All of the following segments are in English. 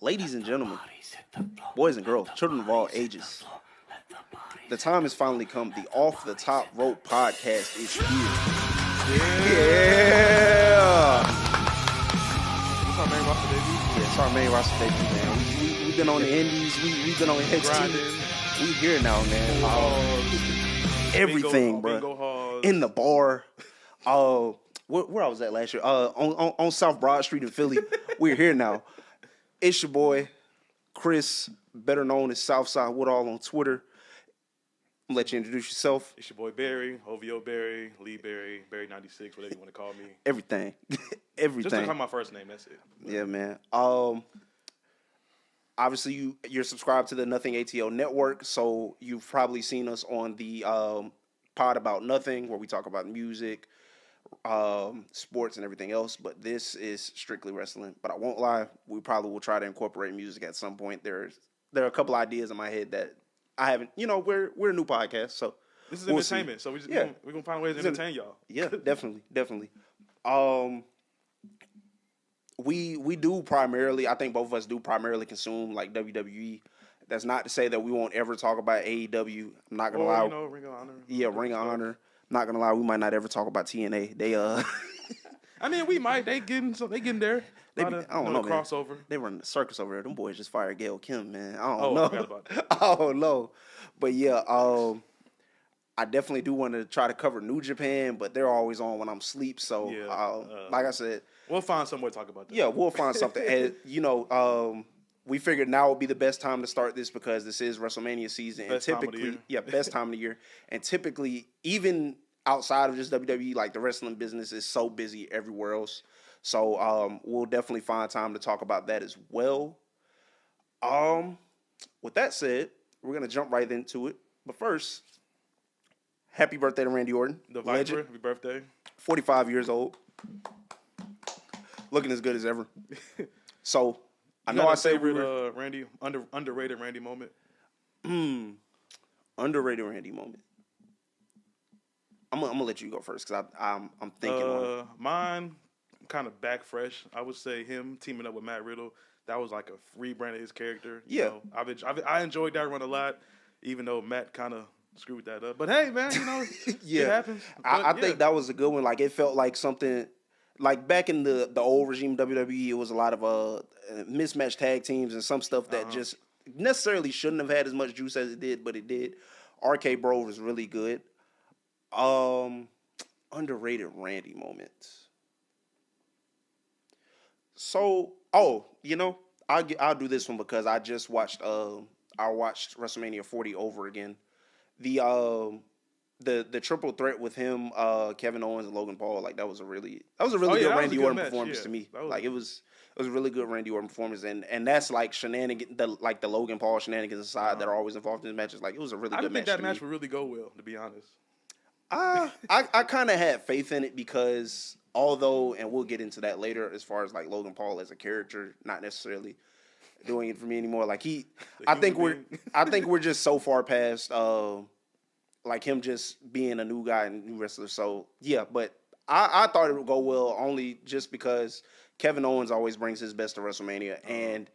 Ladies and gentlemen, boys and girls, children of all ages, the time has finally come. The Off the Top Rope podcast is here. Yeah. It's our main roster debut. Yeah, it's our main roster debut, man. We've been on the indies. We've been on NXT. We here now, man. Everything, bro. In the bar. Where I was at last year? On South Broad Street in Philly. We're here now. It's your boy, Chris, better known as SoufsideWoodall on Twitter. I'm gonna let you introduce yourself. It's your boy Barry, OVO Barry, Lee Barry, Barry 96, whatever you want to call me. Everything. Just to call my first name, that's it. But yeah, man. Obviously you're subscribed to the Nothing ATO network, so you've probably seen us on the Pod About Nothing, where we talk about music, sports and everything else, but this is strictly wrestling. But I won't lie, we probably will try to incorporate music at some point. There are a couple ideas in my head that I haven't. We're a new podcast, so this is entertainment. So we're gonna find ways to entertain y'all. Yeah, definitely. We do primarily. I think both of us do primarily consume like WWE. That's not to say that we won't ever talk about AEW. I'm not gonna lie. Ring of Honor. Yeah, Ring of Honor. Not gonna lie, we might not ever talk about TNA. They I mean, we might. They getting there. I don't know, crossover. Man. They run the circus over there. Them boys just fired Gail Kim, man. I don't know. I forgot about that. I don't know. But yeah, I definitely do want to try to cover New Japan, but they're always on when I'm asleep. So like I said, we'll find some way to talk about that. Yeah, we'll find something. And we figured now would be the best time to start this because this is WrestleMania season. Best time of the year. Best time of the year. And typically, even outside of just WWE, like the wrestling business is so busy everywhere else. So we'll definitely find time to talk about that as well. With that said, we're going to jump right into it. But first, happy birthday to Randy Orton. The Viper, happy birthday. 45 years old. Looking as good as ever. So, I know I say we're Randy underrated Randy moment. Underrated Randy moment. I'm gonna let you go first because I'm thinking. Mine kind of back fresh. I would say him teaming up with Matt Riddle. That was like a rebrand of his character. I enjoyed that run a lot, even though Matt kind of screwed that up. But hey, man, it happens. I think that was a good one. Like it felt like something. Like back in the old regime WWE, it was a lot of mismatched tag teams and some stuff that just necessarily shouldn't have had as much juice as it did, but it did. RK Bro was really good. Underrated Randy moments. So, I'll do this one because I just watched WrestleMania 40 over again. The triple threat with him, Kevin Owens and Logan Paul, like that was a really good Randy Orton performance to me. Like it was a really good Randy Orton performance, and that's like the Logan Paul shenanigans aside that are always involved in the matches. Like it was a really good match. I think that match would really go well, to be honest. I kind of had faith in it because although, and we'll get into that later, as far as like Logan Paul as a character, not necessarily doing it for me anymore. Like I think we're just so far past. Like him just being a new guy and new wrestler. So, yeah, but I thought it would go well only just because Kevin Owens always brings his best to WrestleMania. And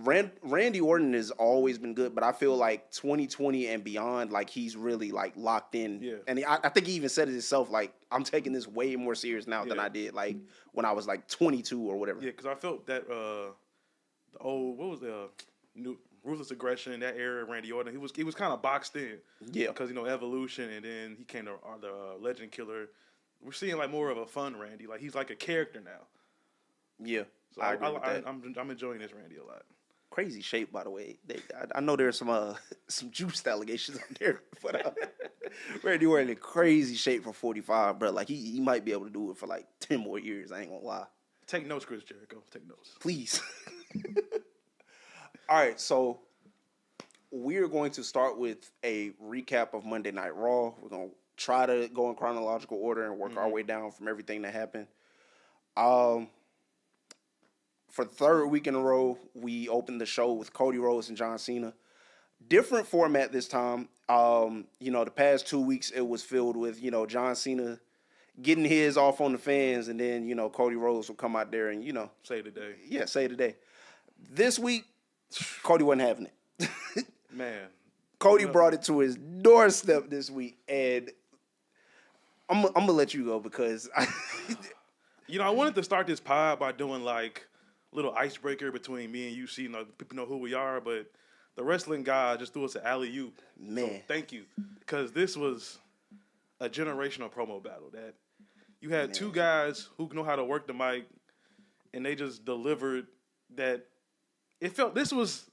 Randy Orton has always been good, but I feel like 2020 and beyond, like he's really like locked in. Yeah. And I think he even said it himself, like, I'm taking this way more serious now than I did like when I was like 22 or whatever. Yeah, because I felt that new Ruthless Aggression, that era of Randy Orton, he was kind of boxed in. Yeah. Because, Evolution, and then he came to the Legend Killer. We're seeing, like, more of a fun Randy. Like, he's like a character now. Yeah. So I'm enjoying this Randy a lot. Crazy shape, by the way. I know there's some juiced allegations on there. But Randy Orton in crazy shape for 45, bro. Like, he might be able to do it for, like, 10 more years. I ain't gonna lie. Take notes, Chris Jericho. Take notes. Please. All right, so we're going to start with a recap of Monday Night Raw. We're going to try to go in chronological order and work our way down from everything that happened. For the third week in a row, we opened the show with Cody Rhodes and John Cena. Different format this time. The past 2 weeks, it was filled with, John Cena getting his off on the fans, and then, Cody Rhodes will come out there and, Say the day. Yeah, say the day. This week, Cody wasn't having it. Man. Cody brought it to his doorstep this week, and I'm gonna let you go because I wanted to start this pod by doing like a little icebreaker between me and you, so people know who we are, but the wrestling guy just threw us an alley-oop. Man. So thank you, because this was a generational promo battle that you had two guys who know how to work the mic, and they just delivered that. It felt this was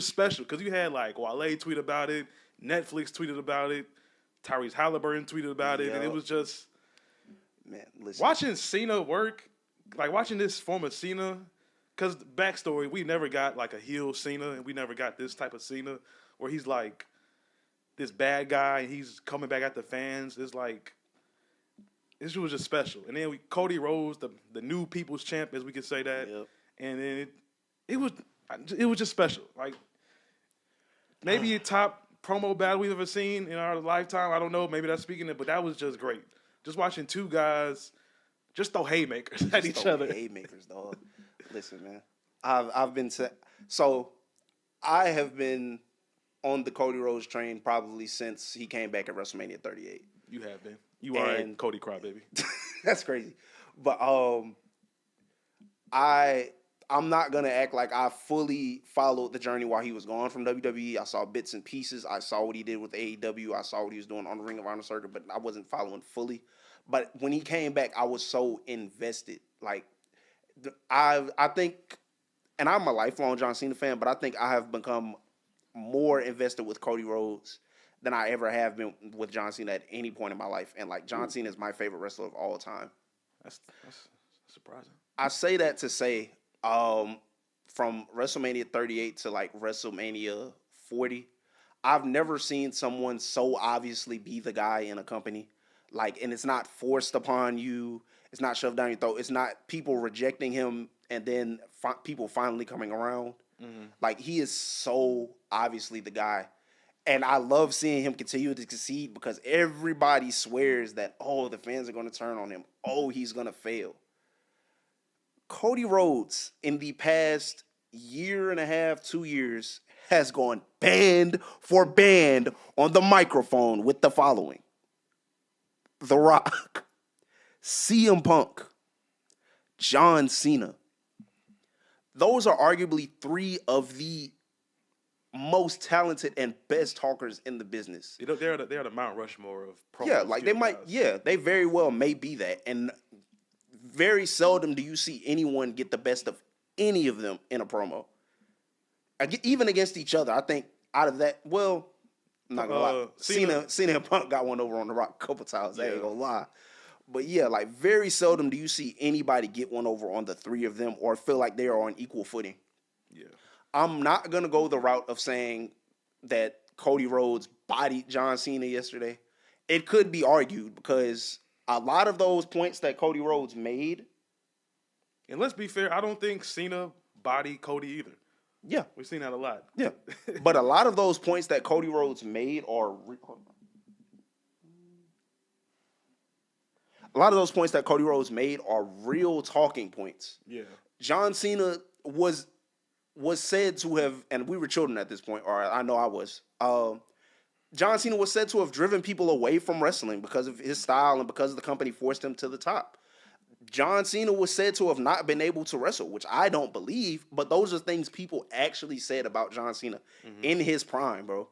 special because you had like Wale tweet about it, Netflix tweeted about it, Tyrese Halliburton tweeted about it, and it was just watching Cena work, like watching this form of Cena. Because backstory, we never got like a heel Cena, and we never got this type of Cena where he's like this bad guy and he's coming back at the fans. It's like this was just special. And then Cody Rhodes, the new people's champ, as we could say that, and then it was just special. Like maybe a top promo battle we've ever seen in our lifetime. I don't know. Maybe that's speaking it, but that was just great. Just watching two guys just throw haymakers at each other. Haymakers, dog. Listen, man. I've been I have been on the Cody Rhodes train probably since he came back at WrestleMania 38. You have been. You are a Cody crybaby. That's crazy. But I'm not gonna act like I fully followed the journey while he was gone from WWE. I saw bits and pieces. I saw what he did with AEW. I saw what he was doing on the Ring of Honor circuit, but I wasn't following fully. But when he came back, I was so invested. Like I think, and I'm a lifelong John Cena fan, but I think I have become more invested with Cody Rhodes than I ever have been with John Cena at any point in my life. And like John Cena is my favorite wrestler of all time. That's surprising. I say that to say, from WrestleMania 38 to like WrestleMania 40, I've never seen someone so obviously be the guy in a company. Like, and it's not forced upon you. It's not shoved down your throat. It's not people rejecting him and then people finally coming around. Mm-hmm. Like, he is so obviously the guy. And I love seeing him continue to succeed because everybody swears that, oh, the fans are going to turn on him. Oh, he's going to fail. Cody Rhodes, in the past year and a half, 2 years, has gone band for band on the microphone with the following: The Rock, CM Punk, John Cena. Those are arguably three of the most talented and best talkers in the business. They're the Mount Rushmore of pro. Yeah, like they might. Guys. Yeah, they very well may be that. And very seldom do you see anyone get the best of any of them in a promo. Even against each other, I think out of that, well, I'm not gonna lie. Cena and Punk got one over on The Rock a couple times. I ain't gonna lie. But yeah, like very seldom do you see anybody get one over on the three of them or feel like they are on equal footing. Yeah. I'm not going to go the route of saying that Cody Rhodes bodied John Cena yesterday. It could be argued because a lot of those points that Cody Rhodes made. And let's be fair, I don't think Cena bodied Cody either. Yeah. We've seen that a lot. Yeah. But a lot of those points that Cody Rhodes made are... A lot of those points that Cody Rhodes made are real talking points. Yeah. John Cena was said to have, and we were children at this point, or I know I was. John Cena was said to have driven people away from wrestling because of his style and because the company forced him to the top. John Cena was said to have not been able to wrestle, which I don't believe, but those are things people actually said about John Cena in his prime, bro.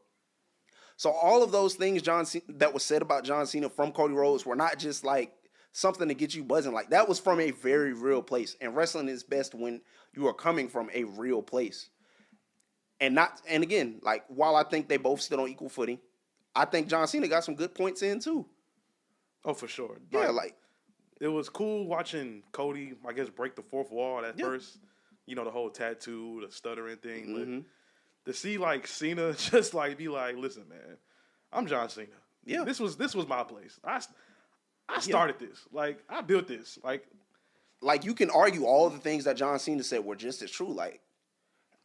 So all of those things that was said about John Cena from Cody Rhodes were not just like something to get you buzzing. Like that was from a very real place. And wrestling is best when you are coming from a real place. And again, like while I think they both stood on equal footing, I think John Cena got some good points in too. Oh, for sure. Yeah, like it was cool watching Cody, I guess, break the fourth wall at first. You know, the whole tattoo, the stuttering thing. Mm-hmm. But to see like Cena just like be like, listen, man, I'm John Cena. Yeah. This was my place. I started this. Like, I built this. Like you can argue all the things that John Cena said were just as true. Like,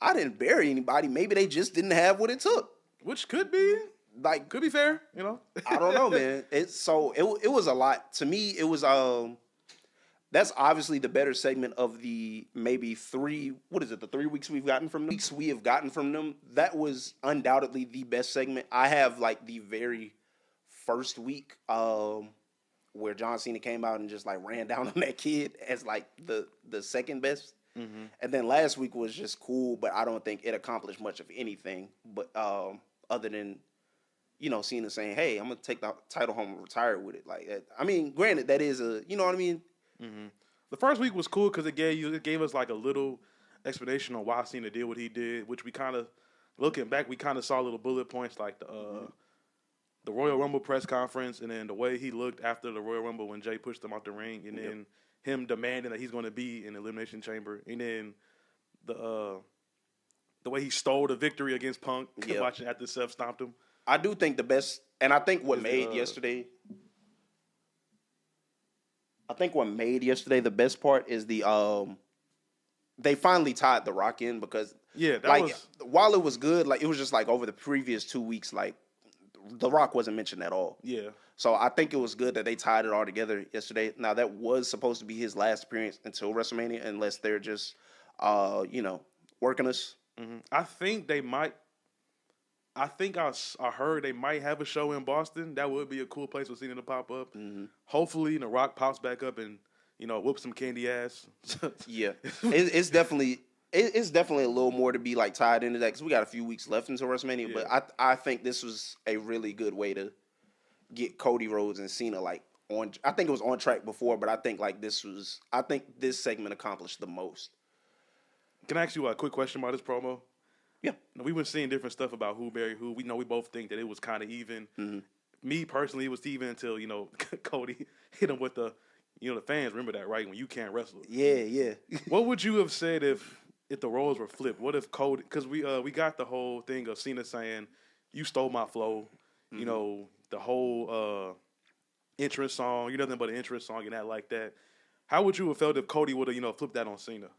I didn't bury anybody. Maybe they just didn't have what it took. Which could be. Like, could be fair, you know? I don't know, man. It was a lot. To me, it was, That's obviously the better segment of the maybe the 3 weeks we've gotten from them. That was undoubtedly the best segment. I have like the very first week where John Cena came out and just like ran down on that kid as like the second best. Mm-hmm. And then last week was just cool, but I don't think it accomplished much of anything. But other than, Cena saying, "Hey, I'm gonna take the title home and retire with it." Like, I mean, granted, that is you know what I mean. Mm-hmm. The first week was cool because it gave us like a little explanation on why Cena did what he did, which we kind of, looking back, we kind of saw little bullet points like the Royal Rumble press conference, and then the way he looked after the Royal Rumble when Jay pushed him out the ring, and then him demanding that he's going to be in the Elimination Chamber, and then the way he stole the victory against Punk, watching after Seth stomped him. I do think the best, and I think what made yesterday. I think what made yesterday the best part is they finally tied The Rock in because while it was good, like it was just like over the previous 2 weeks, like The Rock wasn't mentioned at all. Yeah. So I think it was good that they tied it all together yesterday. Now that was supposed to be his last appearance until WrestleMania, unless they're just working us. Mm-hmm. I think they might. I think I heard they might have a show in Boston. That would be a cool place for Cena to pop up. Mm-hmm. Hopefully, The Rock pops back up and whoop some candy ass. Yeah, it's definitely a little more to be like tied into that because we got a few weeks left until WrestleMania. Yeah. But I think this was a really good way to get Cody, Rhodes, and Cena like on. I think it was on track before, but I think like this segment accomplished the most. Can I ask you a quick question about this promo? Yeah. We were seeing different stuff about who buried who. We both think that it was kind of even. Mm-hmm. Me personally, it was even until Cody hit him with the fans remember that, right? When you can't wrestle. Yeah. What would you have said if the roles were flipped? What if Cody? Because we got the whole thing of Cena saying, "You stole my flow." Mm-hmm. The whole entrance song. You're nothing but an entrance song and that like that. How would you have felt if Cody would have flipped that on Cena?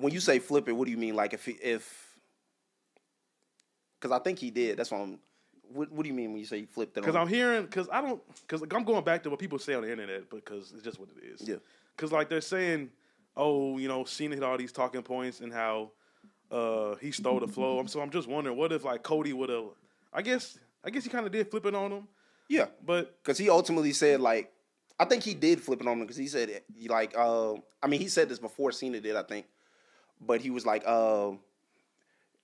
When you say flip it, what do you mean? Like if because I think he did. That's why What do you mean when you say you flipped it? Because I'm going back to what people say on the internet because it's just what it is. Yeah. Because like they're saying, Cena hit all these talking points and how he stole the flow. So I'm just wondering, what if like Cody would have? I guess he kind of did flip it on him. Yeah, but because he ultimately said like, I think he did flip it on him because he said like, he said this before Cena did, I think. But he was like,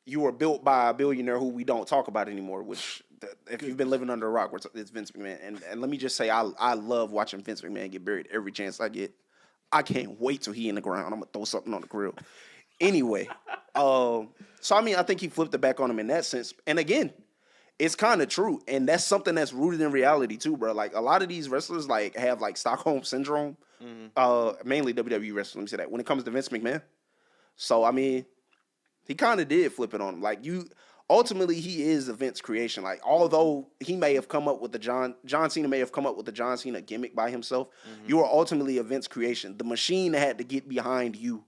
you were built by a billionaire who we don't talk about anymore, which if you've been living under a rock, it's Vince McMahon. And let me just say, I love watching Vince McMahon get buried every chance I get. I can't wait till he in the ground. I'm going to throw something on the grill. Anyway, I think he flipped it back on him in that sense. And again, it's kind of true. And that's something that's rooted in reality too, bro. Like a lot of these wrestlers like have like Stockholm syndrome, mainly WWE wrestlers, let me say that, when it comes to Vince McMahon. So, he kind of did flip it on him. Like, ultimately, he is a Vince creation. Like, although he may have come up with the John Cena may have come up with the John Cena gimmick by himself, you are ultimately a Vince creation. The machine had to get behind you.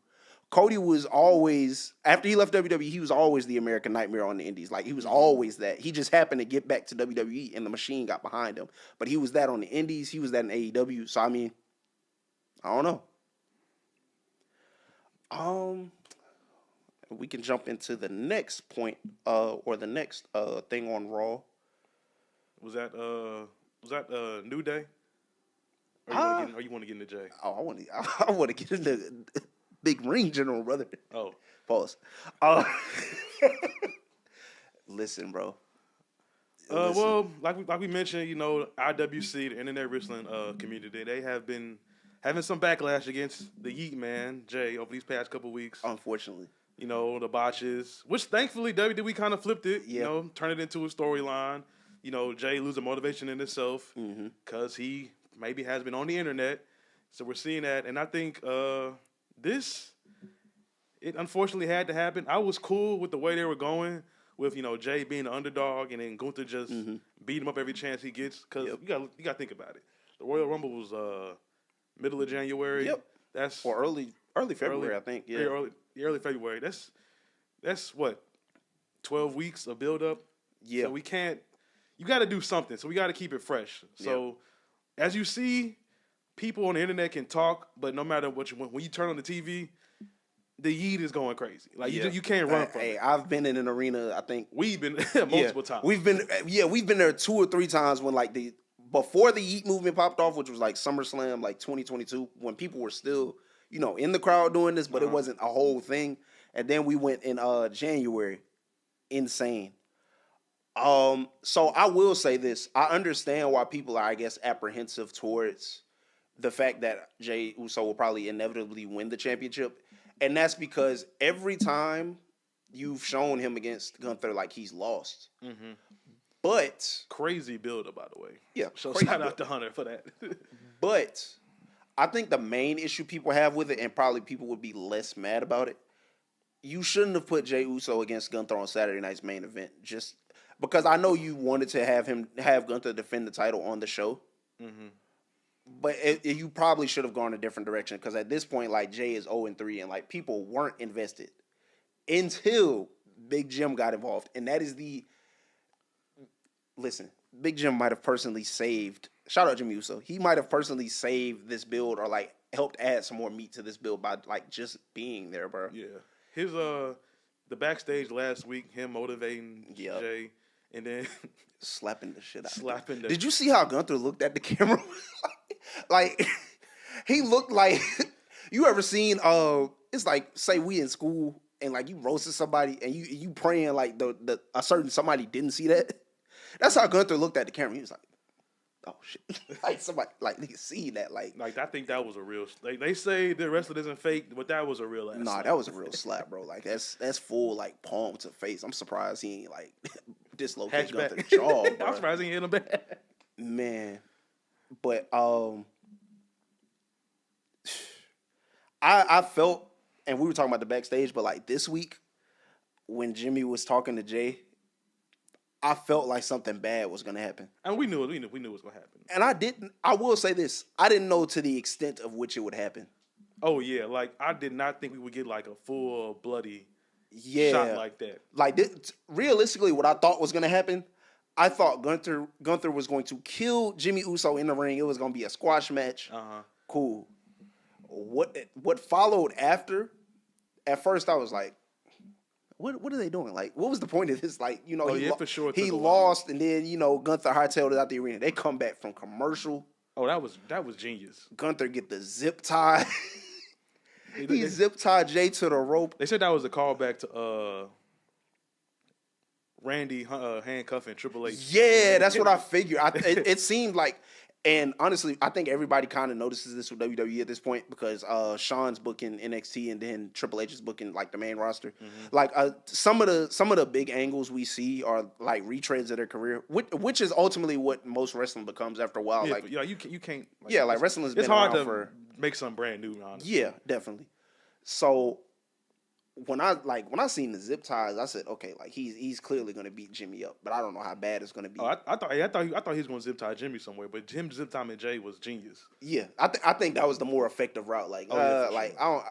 Cody was always, after he left WWE, he was always the American Nightmare on the Indies. Like, he was always that. He just happened to get back to WWE, and the machine got behind him. But he was that on the Indies. He was that in AEW. So, I don't know. We can jump into the next point, or the next thing on Raw. Was that New Day? Or you want to get into Jay? Oh, I want to get into Big Ring General, brother. Oh, pause. Listen, bro. Well, like we mentioned, IWC, the Internet Wrestling community, they have been having some backlash against the Yeet Man, Jay, over these past couple weeks. Unfortunately. The botches, which thankfully WWE kind of flipped it, turned it into a storyline. Jay losing motivation in himself because he maybe has been on the internet. So we're seeing that. And I think it unfortunately had to happen. I was cool with the way they were going with, Jay being the underdog and then Gunther just beat him up every chance he gets. Because you got to think about it. The Royal Rumble was middle of January. Yep. Or early February, I think. Yeah. Early February. That's what, 12 weeks of build up. Yeah. So we can't. You got to do something. So we got to keep it fresh. So as you see, people on the internet can talk, but no matter what when you turn on the TV, the yeet is going crazy. Like you can't run from it. I've been in an arena. I think we've been multiple times. We've been there 2 or 3 times when like before the yeet movement popped off, which was like SummerSlam, like 2022, when people were still in the crowd doing this, but it wasn't a whole thing. And then we went in January, insane. So I will say this: I understand why people are, I guess, apprehensive towards the fact that Jey Uso will probably inevitably win the championship. And that's because every time you've shown him against Gunther, like, he's lost. Mm-hmm. But crazy builder, by the way. Yeah. So shout out to Hunter for that. But I think the main issue people have with it, and probably people would be less mad about it, you shouldn't have put Jey Uso against Gunther on Saturday night's main event. Just because I know you wanted to have Gunther defend the title on the show. Mm-hmm. But you probably should have gone a different direction, because at this point, like, Jey is 0-3, and like, people weren't invested until Big Jim got involved, and that is listen. Big Jim might have personally saved. Shout out Jimmy Uso. He might have personally saved this build, or like helped add some more meat to this build by like just being there, bro. Yeah, his the backstage last week, him motivating Jey, and then slapping the shit out. Did you see how Gunther looked at the camera? Like, he looked like, you ever seen, it's like, say we in school and like you roasted somebody and you praying like a certain somebody didn't see that. That's how Gunther looked at the camera. He was like, oh shit. Like somebody, like, nigga see that. Like I think that was a real, like, they say the wrestler isn't fake, but that was a real ass slap. That was a real slap, bro. Like, that's full, like, palm to face. I'm surprised he ain't like dislocated Gunther's jaw, bro. I'm surprised he ain't in a bad. Man. But I felt, and we were talking about the backstage, but like this week when Jimmy was talking to Jey, I felt like something bad was gonna happen. And we knew it was gonna happen. And I will say this, I didn't know to the extent of which it would happen. Oh yeah, like I did not think we would get like a full bloody shot like that. Like realistically, what I thought was gonna happen, I thought Gunther was going to kill Jimmy Uso in the ring. It was going to be a squash match. Cool. What followed after? At first, I was like, "What are they doing? Like, what was the point of this? Like, for sure he lost, and then Gunther hightailed it out the arena. They come back from commercial. Oh, that was genius. Gunther get the zip tie. He zip tied Jey to the rope. They said that was a callback to Randy handcuffing Triple H. Yeah, that's what I figured. It seemed like, and honestly, I think everybody kind of notices this with WWE at this point, because Shawn's booking NXT and then Triple H is booking like the main roster. Mm-hmm. Like some of the big angles we see are like retreads of their career, which is ultimately what most wrestling becomes after a while. Yeah, like, you can't. Like, like wrestling's been it's hard around to make something brand new. Honestly. Yeah, definitely. So when I seen the zip ties, I said, okay, like he's clearly gonna beat Jimmy up, but I don't know how bad it's gonna be. Oh, I thought he was gonna zip tie Jimmy somewhere, but him zip tying Jey was genius. Yeah, I think that was the more effective route. Like, sure. I don't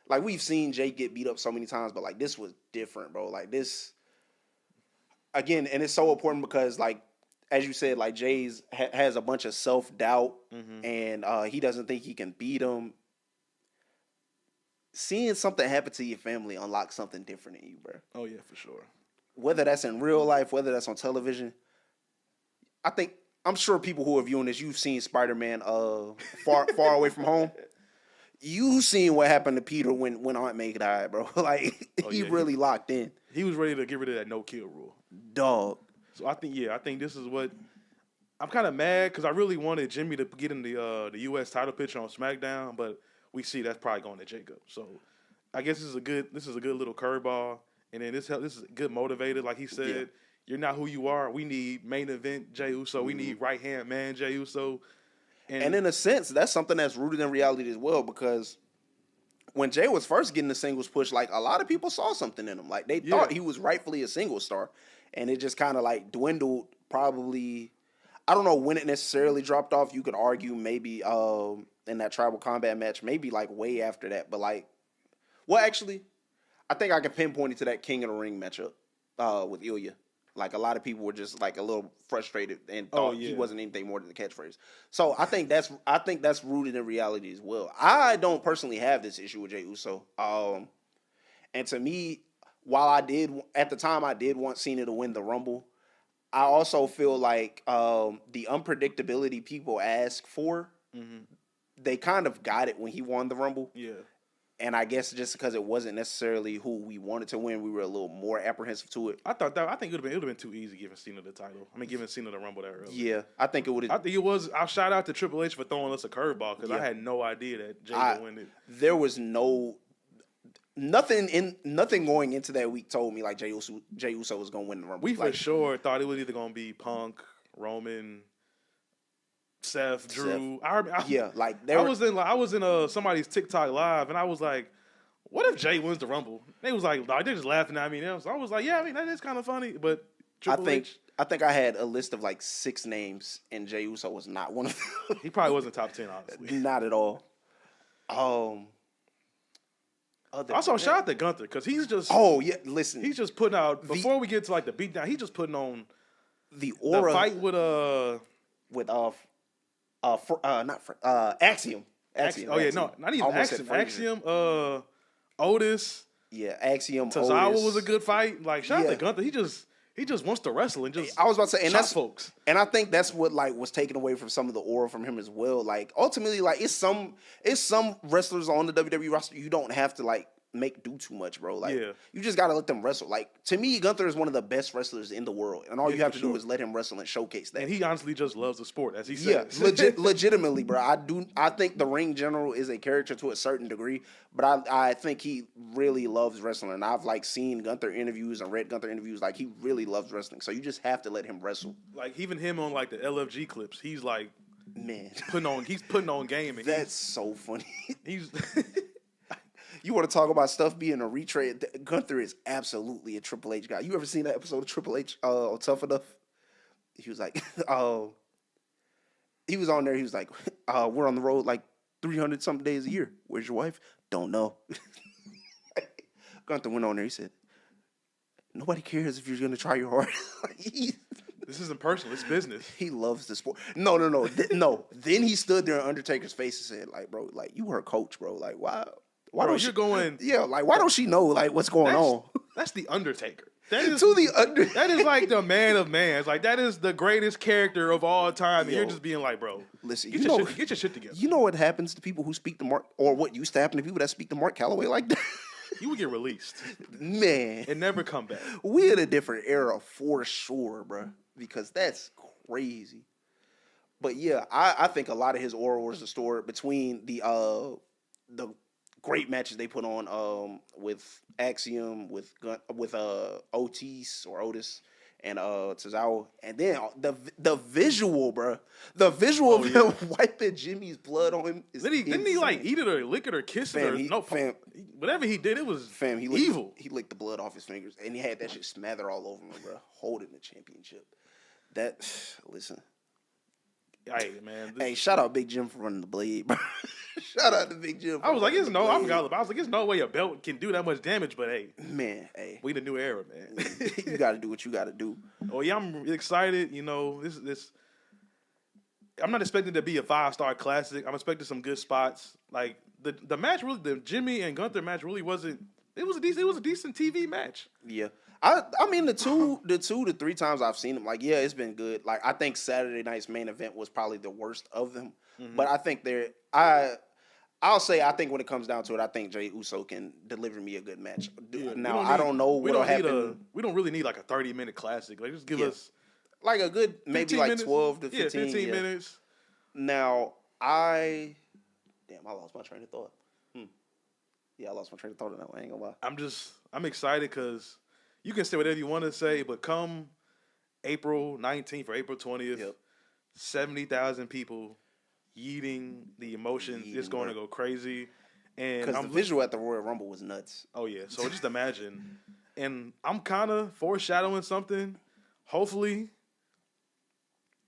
like, we've seen Jey get beat up so many times, but like this was different, bro. Like this again, and it's so important because, like, as you said, like Jey has a bunch of self-doubt, mm-hmm. and he doesn't think he can beat him. Seeing something happen to your family unlocks something different in you, bro. Oh, yeah, for sure. Whether that's in real life, whether that's on television, I'm sure people who are viewing this, you've seen Spider-Man far away from home. You seen what happened to Peter when Aunt May died, bro. Like, he really locked in. He was ready to get rid of that no-kill rule. Dog. So I think this is what I'm kind of mad, because I really wanted Jimmy to get in the U.S. title picture on SmackDown, but we see that's probably going to Jacob. So I guess this is a good little curveball, and then this is good motivated. Like he said, You're not who you are. We need main event Jey Uso. We need right hand man Jey Uso. And in a sense, that's something that's rooted in reality as well, because when Jey was first getting the singles push, like, a lot of people saw something in him. Like, they thought he was rightfully a single star, and it just kind of like dwindled. Probably, I don't know when it necessarily dropped off. You could argue maybe in that tribal combat match, maybe like way after that. But like, well, actually, I think I can pinpoint it to that King of the Ring matchup with Ilya. Like a lot of people were just like a little frustrated and thought he wasn't anything more than the catchphrase. So I think that's rooted in reality as well. I don't personally have this issue with Jey Uso. And to me, while I did at the time I did want Cena to win the Rumble, I also feel like the unpredictability people ask for, they kind of got it when he won the Rumble. Yeah. And I guess just because it wasn't necessarily who we wanted to win, we were a little more apprehensive to it. I think it would have been too easy giving Cena the title. I mean, giving Cena the Rumble that early. Yeah, I think it would have. I think it was. I'll shout out to Triple H for throwing us a curveball because I had no idea that Jey would win it. There was nothing going into that week told me like Jey Uso was going to win the Rumble. We for sure thought it was either going to be Punk, Roman, Seth, Drew. I was in somebody's TikTok live and I was like, what if Jey wins the Rumble? They was like, they're just laughing at me. So I was like, yeah, I mean that is kind of funny. But I think I had a list of like 6 names and Jey Uso was not one of them. He probably wasn't top 10, honestly. Not at all. Also, shout out to Gunther because he's just. Oh yeah, listen. He's just putting out before we get to like the beatdown. He's just putting on the aura. The fight with Axiom. Oh yeah, no, not even Axiom. Otis. Yeah, Axiom. Tozawa Otis. was a good fight. Like shout out to Gunther. He just wants to wrestle and just. I was about to say, and that's folks. And I think that's what like was taken away from some of the aura from him as well. Like ultimately, like it's some wrestlers on the WWE roster you don't have to like make do too much, bro. Like you just gotta let them wrestle. Like to me, Gunther is one of the best wrestlers in the world, and all you have to do is let him wrestle and showcase that. And he honestly just loves the sport, as he says. Yeah, legitimately, bro. I think the ring general is a character to a certain degree, but I think he really loves wrestling. And I've like seen Gunther interviews and read Gunther interviews. Like he really loves wrestling, so you just have to let him wrestle. Like even him on like the LFG clips, he's like, man, he's putting on game. And that's so funny. He's. You want to talk about stuff being a retread? Gunther is absolutely a Triple H guy. You ever seen that episode of Triple H on Tough Enough? He was like, he was on there. He was like, we're on the road like 300 something days a year. Where's your wife? Don't know. Gunther went on there. He said, nobody cares if you're going to try your hard. This isn't personal. It's business. He loves the sport. No. No. Then he stood there in Undertaker's face and said, like, bro, like you her coach, bro. Like, why? Why bro, don't you're going? Yeah, like why don't she know like what's going on? That's the Undertaker. That is That is like the man of man. Like that is the greatest character of all time. And you're just being like, bro, listen, get your shit together. You know what happens to people who speak to Mark, or what used to happen to people that speak to Mark Calloway like that? You would get released, man, and never come back. We in a different era for sure, bro. Because that's crazy. But yeah, I think a lot of his aura was restored between the great matches they put on with Axiom, with Otis, and Tozawa, and then the visual, bro, the visual of him wiping Jimmy's blood on him. Didn't he like eat it or lick it or kiss it or whatever he did? It was evil. He licked the blood off his fingers, and he had that shit smathered all over him, bro, holding the championship. Listen. Hey man! Hey, shout out Big Jim for running the blade, bro. Shout out to Big Jim. I was like, I forgot about. I was like, there's no way a belt can do that much damage. But hey, man, we the new era, man. You got to do what you got to do. Oh yeah, I'm excited. You know, this. I'm not expecting it to be a 5-star classic. I'm expecting some good spots. Like the match, really, the Jimmy and Gunther match really wasn't. It was a decent TV match. Yeah. I mean the 2 to 3 times I've seen them, like it's been good. Like I think Saturday night's main event was probably the worst of them, but I think I'll say I think when it comes down to it, I think Jey Uso can deliver me a good match. Now I don't know what'll happen. We don't really need like a 30-minute classic. Like just give us like a good maybe like minutes. 12 to 15, 15 minutes. Now I lost my train of thought. Yeah, I lost my train of thought on that one. I ain't gonna lie. I'm excited because. You can say whatever you want to say, but come April 19th or April 20th, 70,000 people yeeting the emotions. It's going to go crazy. Because the visual at the Royal Rumble was nuts. Oh, yeah. So just imagine. And I'm kind of foreshadowing something. Hopefully,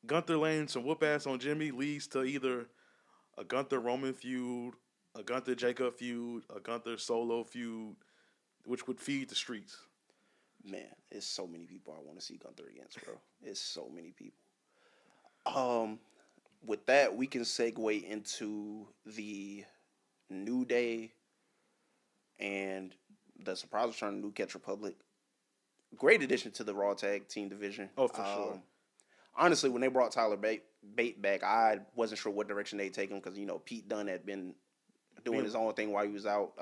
Gunther laying some whoop ass on Jimmy leads to either a Gunther Roman feud, a Gunther Jacob feud, a Gunther Solo feud, which would feed the streets. Man, it's so many people I want to see Gunther against, bro. It's so many people. With that, we can segue into the New Day and the surprise return of New Catch Republic. Great addition to the Raw Tag Team division. Oh, for sure. Honestly, when they brought Tyler Bate back, I wasn't sure what direction they'd take him because, Pete Dunne had been doing his own thing while he was out.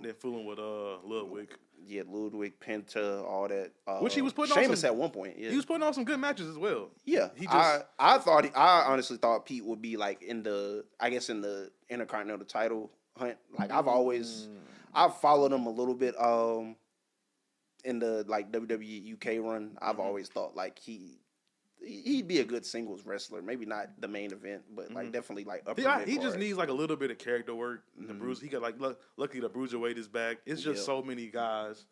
Then fooling with Ludwig. Yeah, Ludwig, Penta, all that. Which he was putting Sheamus on at one point. Yeah, he was putting on some good matches as well. Yeah, I honestly thought Pete would be like in the Intercontinental title hunt. Like I've followed him a little bit. In the like WWE UK run, I've always thought like he'd be a good singles wrestler. Maybe not the main event, but like definitely like upper mid-card. He just needs like a little bit of character work. The bruise, he got like luckily the bruiserweight is back. It's just so many guys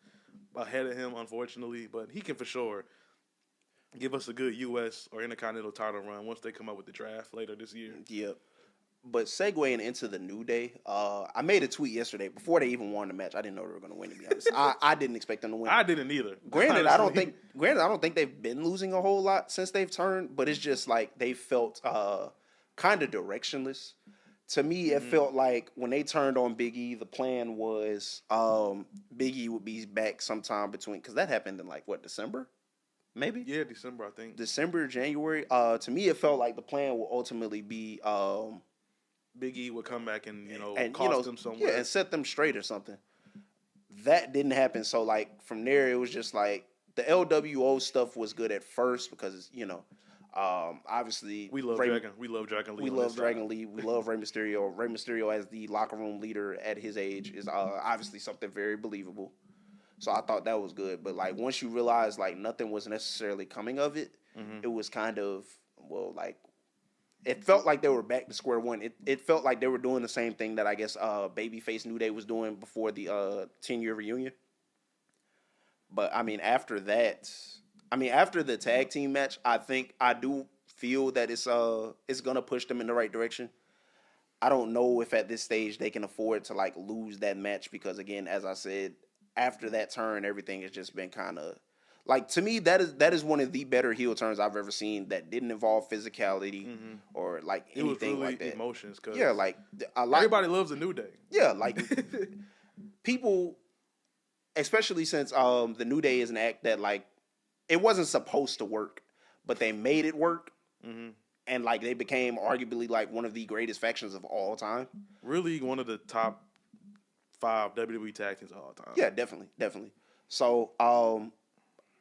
ahead of him, unfortunately, but he can for sure give us a good US or Intercontinental title run once they come up with the draft later this year. Yep. But segueing into the New Day, I made a tweet yesterday before they even won the match. I didn't know they were going to win. To be honest, I didn't expect them to win. I didn't either. Granted, I don't think they've been losing a whole lot since they've turned. But it's just like they felt kind of directionless. To me, it felt like when they turned on Big E, the plan was Big E would be back sometime between because that happened in like December, maybe. Yeah, December I think. December, January. To me, it felt like the plan will ultimately be. Big E would come back and cost them somewhere. Yeah, and set them straight or something. That didn't happen. So, like, from there, it was just like the LWO stuff was good at first because, obviously. We love Dragon Lee. We love Dragon Lee. We love Rey Mysterio. Rey Mysterio as the locker room leader at his age is obviously something very believable. So, I thought that was good. But, like, once you realize, like, nothing was necessarily coming of it, it was kind of, it felt like they were back to square one. It felt like they were doing the same thing that I guess Babyface New Day was doing before the 10-year reunion. But I mean, after the tag team match, I do feel that it's gonna push them in the right direction. I don't know if at this stage they can afford to like lose that match because again, as I said, after that turn, everything has just been kind of. Like, to me, that is one of the better heel turns I've ever seen that didn't involve physicality or, like, anything like that. Emotions. Yeah, like, everybody loves a New Day. Yeah, like, people, especially since the New Day is an act that, like, it wasn't supposed to work, but they made it work. And, like, they became arguably, like, one of the greatest factions of all time. Really one of the top 5 WWE tag teams of all time. Yeah, definitely. So,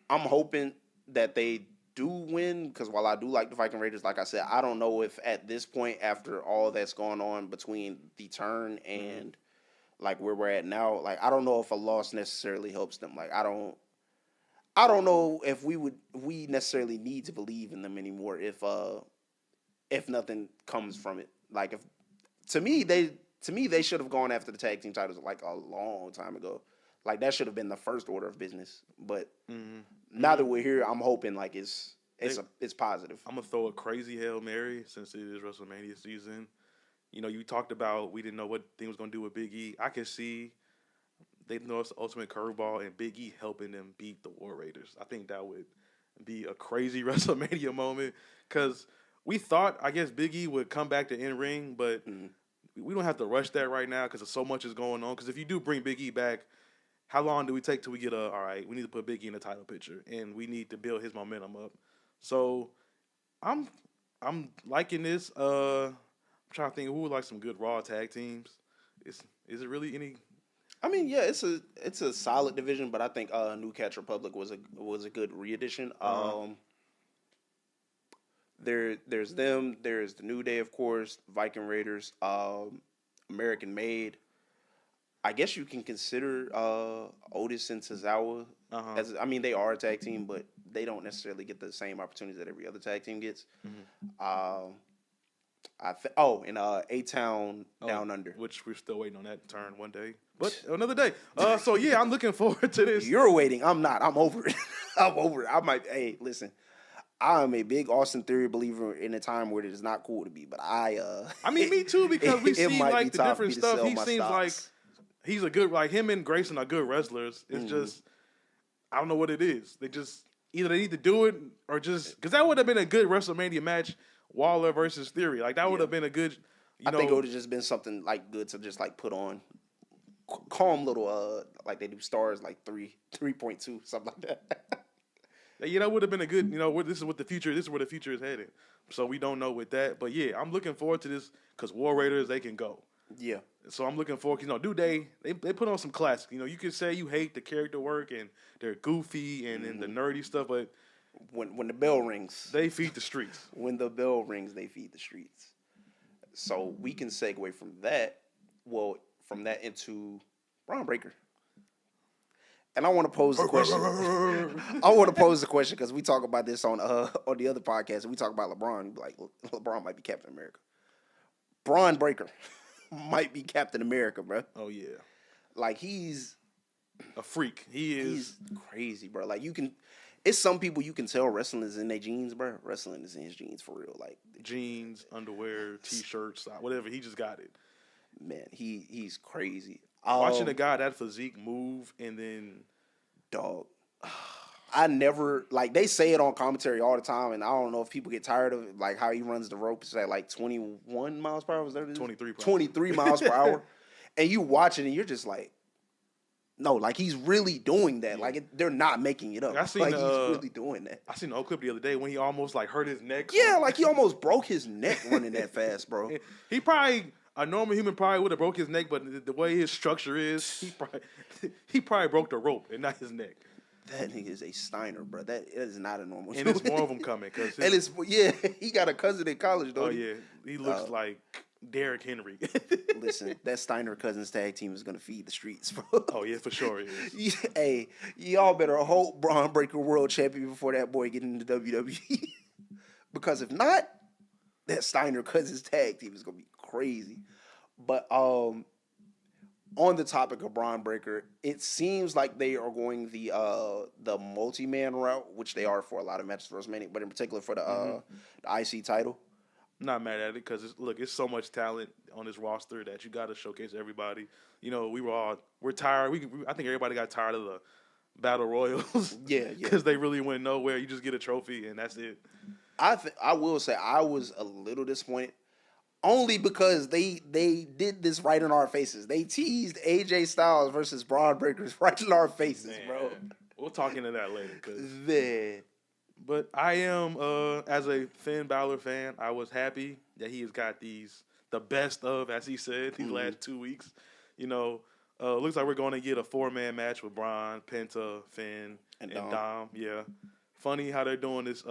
I'm hoping that they do win because while I do like the Viking Raiders, like I said, I don't know if at this point after all that's going on between the turn and like where we're at now, like I don't know if a loss necessarily helps them. Like I don't know if we necessarily need to believe in them anymore if nothing comes from it. Like to me they should have gone after the tag team titles like a long time ago. Like, that should have been the first order of business. But now that we're here, I'm hoping, like, it's positive. I'm going to throw a crazy Hail Mary since it is WrestleMania season. You talked about we didn't know what thing was going to do with Big E. I can see they know it's the ultimate curveball and Big E helping them beat the War Raiders. I think that would be a crazy WrestleMania moment because we thought, I guess, Big E would come back to in-ring, but we don't have to rush that right now because so much is going on. Because if you do bring Big E back, how long do we take till we get all right, we need to put Big E in the title picture, and we need to build his momentum up. So I'm liking this. I'm trying to think who would like some good Raw tag teams. Is it really any? I mean, yeah, it's a solid division, but I think New Catch Republic was a good re-edition. There's them. There's the New Day, of course, Viking Raiders, American Made. I guess you can consider Otis and Tozawa as they are a tag team, but they don't necessarily get the same opportunities that every other tag team gets. A-Town Down Under, which we're still waiting on that turn one day, but another day. So yeah, I'm looking forward to this. You're waiting. I'm not. I'm over it. Hey, listen. I'm a big Austin Theory believer in a time where it is not cool to be, but me too, because we see like the different stuff. He seems like he's a good, like him and Grayson are good wrestlers. It's just, I don't know what it is. They just either they need to do it or just because that would have been a good WrestleMania match, Waller versus Theory. Like that would have been a good. I think it would have just been something like good to just like put on, calm little like they do stars like 3.2 something like that. Yeah, that would have been a good. This is what the future. This is where the future is headed. So we don't know with that, but yeah, I'm looking forward to this because War Raiders they can go. Yeah. So I'm looking forward. New Day they put on some classics. You could say you hate the character work and they're goofy and the nerdy stuff, but when the bell rings, they feed the streets. When the bell rings, they feed the streets. So we can segue from that. Well, from that into Braun Breaker. And I want to pose the question. I want to pose the question because we talk about this on the other podcast. And we talk about LeBron. Like LeBron might be Captain America. Braun Breaker might be Captain America, bro. Oh yeah, like he's a freak. He's crazy, bro. Like it's some people you can tell wrestling is in their jeans, bro. Wrestling is in his jeans for real. Like jeans, underwear, t-shirts, whatever. He just got it. Man, he's crazy. Watching a guy that physique move and then dog. I never they say it on commentary all the time, and I don't know if people get tired of it, like how he runs the ropes at like 21 miles per hour. Was that 23 miles per hour, and you watch it and you're just like, no, like he's really doing that. Yeah. Like they're not making it up. He's really doing that. I seen the old clip the other day when he almost like hurt his neck. Yeah, like he almost broke his neck running that fast, bro. He probably. A normal human probably would have broke his neck, but the way his structure is, he probably broke the rope and not his neck. That nigga is a Steiner, bro. That is not a normal. And it's more of them coming he got a cousin in college though. Oh yeah, he looks like Derrick Henry. Listen, that Steiner Cousins tag team is gonna feed the streets, bro. Oh yeah, for sure it is. Hey, y'all better hope Braun Breaker world champion before that boy get into WWE, because if not, that Steiner Cousins tag team is gonna be crazy. But on the topic of Braun Breaker, it seems like they are going the multi-man route, which they are for a lot of matches for WrestleMania, but in particular for the IC title. Not mad at it because it's so much talent on this roster that you got to showcase everybody. We're tired. I think everybody got tired of the battle royals. Yeah, because they really went nowhere. You just get a trophy and that's it. I will say I was a little disappointed. Only because they did this right in our faces. They teased AJ Styles versus Braun Breakers right in our faces, bro. We'll talk into that later. But I am, as a Finn Balor fan, I was happy that he has got the best of, as he said, these last 2 weeks. Looks like we're going to get a 4-man match with Braun, Penta, Finn, and Dom. Yeah. Funny how they're doing this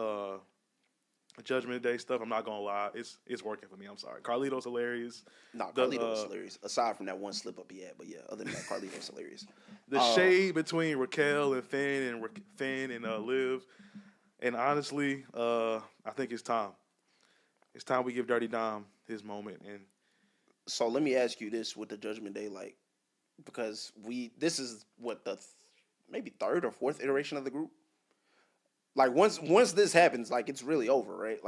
Judgment Day stuff. I'm not gonna lie, it's working for me. I'm sorry. Carlito's hilarious. No, Carlito's hilarious. Aside from that one slip up he had, but yeah, other than that, Carlito's hilarious. The shade between Raquel and Finn and Liv, and honestly, I think it's time. It's time we give Dirty Dom his moment. And so let me ask you this with the Judgment Day, because this is what maybe third or fourth iteration of the group. Once this happens, it's really over, right?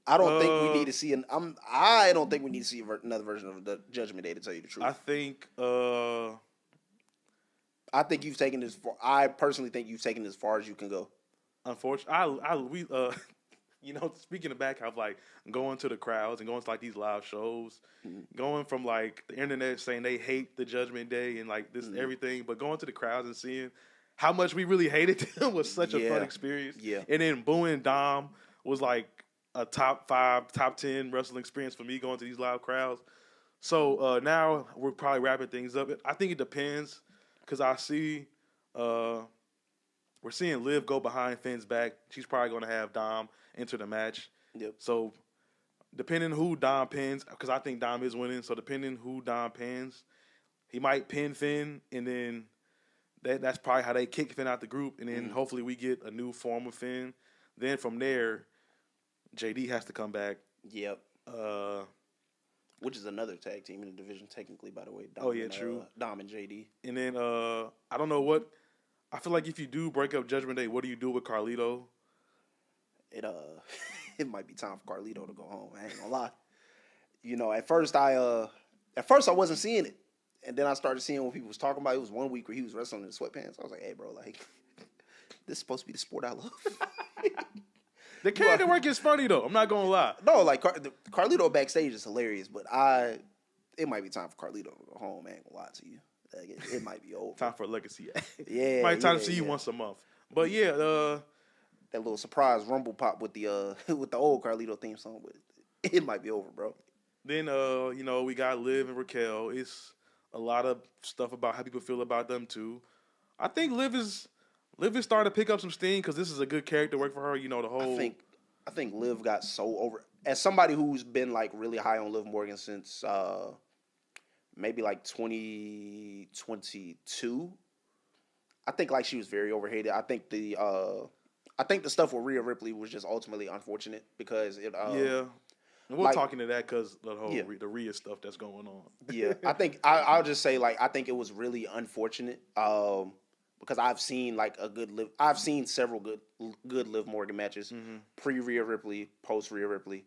I don't think we need to see I don't think we need to see another version of the Judgment Day, to tell you the truth. I think you've taken this far. I personally think you've taken as far as you can go. Unfortunately, speaking of back, I've going to the crowds and going to these live shows, going from the internet saying they hate the Judgment Day and this everything, but going to the crowds and seeing how much we really hated them was such a fun experience. Yeah. And then booing Dom was a top 5, top 10 wrestling experience for me going to these live crowds. So now we're probably wrapping things up. I think it depends because I see we're seeing Liv go behind Finn's back. She's probably going to have Dom enter the match. Yep. So depending who Dom pins, because I think Dom is winning, so depending who Dom pins, he might pin Finn and then that's probably how they kick Finn out the group, and then hopefully we get a new form of Finn. Then from there, JD has to come back. Yep. Which is another tag team in the division, technically, by the way. True. Dom and JD. And then I don't know what. I feel like if you do break up Judgment Day, what do you do with Carlito? It might be time for Carlito to go home. I ain't gonna lie. At first I wasn't seeing it. And then I started seeing what people was talking about. It was one week where he was wrestling in sweatpants. I was like, hey, bro, this is supposed to be the sport I love. The character work is funny though. I'm not gonna lie. No, like Carlito backstage is hilarious, but it might be time for Carlito to go home. I ain't gonna lie to you. Like, it might be over. Time for a legacy. Yeah, might time to see you once a month. But yeah, that little surprise rumble pop with the with the old Carlito theme song, but it might be over, bro. Then we got Liv and Raquel. It's a lot of stuff about how people feel about them too. I think Liv is starting to pick up some steam because this is a good character work for her. You know, the whole. I think Liv got so over. As somebody who's been like really high on Liv Morgan since maybe like 2022, I think like she was very overhated. I think the stuff with Rhea Ripley was just ultimately unfortunate because it. Yeah. And we'll talk into that because the whole the Rhea stuff that's going on. Yeah, I think I'll just say like I think it was really unfortunate. Because I've seen like I've seen several good Liv Morgan matches, pre Rhea Ripley, post Rhea Ripley.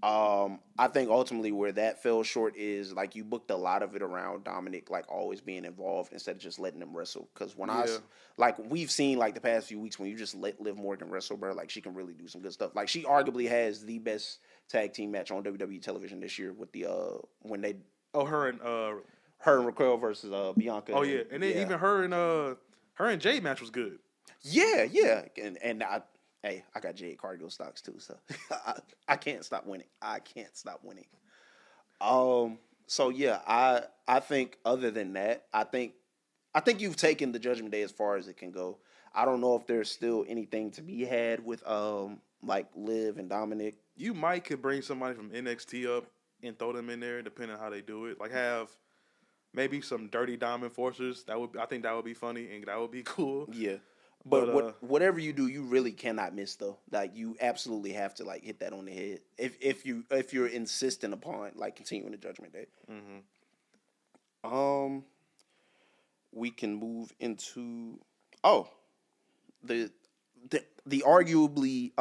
I think ultimately where that fell short is like you booked a lot of it around Dominic like always being involved instead of just letting him wrestle. Because when we've seen like the past few weeks when you just let Liv Morgan wrestle, bro, like she can really do some good stuff. Like she arguably has the best tag team match on WWE television this year with the when they her and Raquel versus Bianca. Oh yeah, and then even her and Jade match was good. Yeah, and I got Jade Cargill stocks too, so I can't stop winning. So yeah, I think other than that, I think you've taken the Judgment Day as far as it can go. I don't know if there's still anything to be had with like Liv and Dominic. You could bring somebody from NXT up and throw them in there, depending on how they do it. Like have. Maybe some dirty diamond forcers. I think that would be funny and that would be cool. Yeah, but whatever you do, you really cannot miss though. Like you absolutely have to like hit that on the head if you're insistent upon like continuing the Judgment Day. Mm-hmm. We can move into the arguably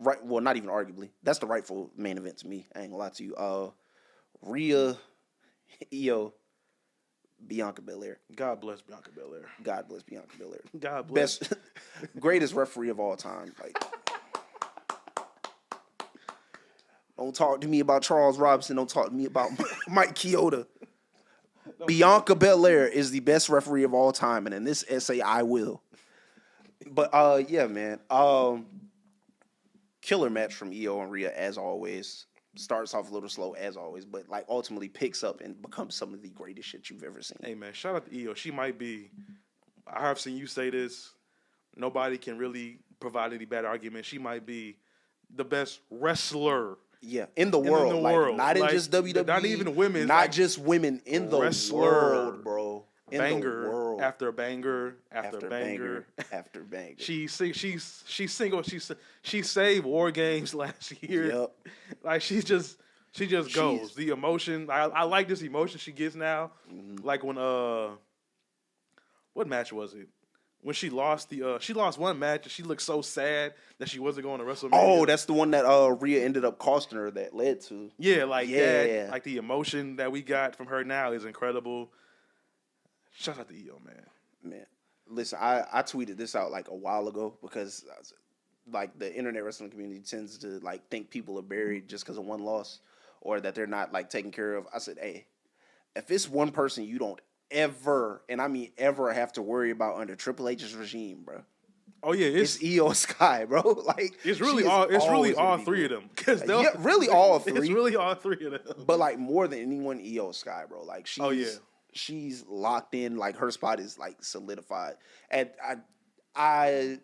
right. Well, not even arguably. That's the rightful main event to me. I ain't gonna lie to you. Rhea. Bianca Belair. God bless Bianca Belair. God bless Bianca Belair. God bless. Best, greatest referee of all time. Like, don't talk to me about Charles Robinson. Don't talk to me about Mike Chioda. Bianca Belair is the best referee of all time, and in this essay, I will. But yeah, man. Killer match from Io and Rhea as always. Starts off a little slow as always, but like ultimately picks up and becomes some of the greatest shit you've ever seen. Hey man, shout out to Io. She might be. I have seen you say this. Nobody can really provide any bad argument. She might be the best wrestler. Yeah, in the world. Not in just WWE. Not even women. Not just women in the world, bro. Banger after banger after banger after banger. She saved War Games last year. Yep. Like she just goes. The emotion. I like this emotion she gets now. Mm-hmm. Like when what match was it? When she lost one match and she looked so sad that she wasn't going to WrestleMania. Oh, that's the one that Rhea ended up costing her that led to. Yeah, that. Like the emotion that we got from her now is incredible. Shout out to Io, man. Listen, I tweeted this out like a while ago because like the internet wrestling community tends to like think people are buried just because of one loss or that they're not like taken care of. I said, hey, if it's one person you don't ever, and I mean ever, have to worry about under Triple H's regime, bro. Oh yeah, it's Io Sky, bro. Like it's really all three of them. Really all three. It's really all three of them. But like more than anyone, Io Sky, bro. Like she's locked in. Like her spot is like solidified. And I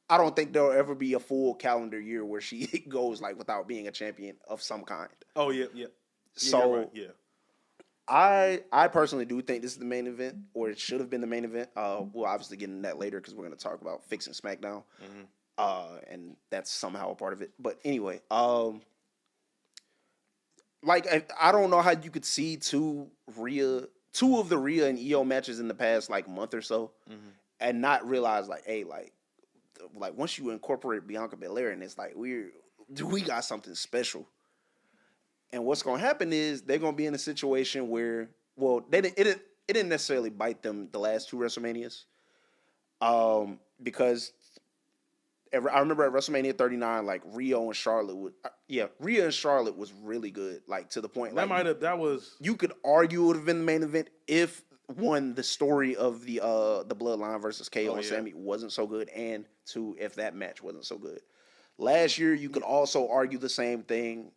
don't think there'll ever be a full calendar year where she goes like without being a champion of some kind. Oh yeah. So right. Yeah. I personally do think this is the main event, or it should have been the main event. We'll obviously get into that later because we're going to talk about fixing SmackDown, and that's somehow a part of it. But anyway, like I don't know how you could see two of the Rhea and Io matches in the past like month or so, and not realize like, hey, like once you incorporate Bianca Belair, and it's like we got something special. And what's going to happen is they're going to be in a situation where, well, it didn't necessarily bite them the last two WrestleManias. Because I remember at WrestleMania 39, like Rhea and Charlotte was really good. Like to the point, you could argue it would have been the main event if one, the story of the Bloodline versus KO and Sammy wasn't so good, and two, if that match wasn't so good. Last year, you could also argue the same thing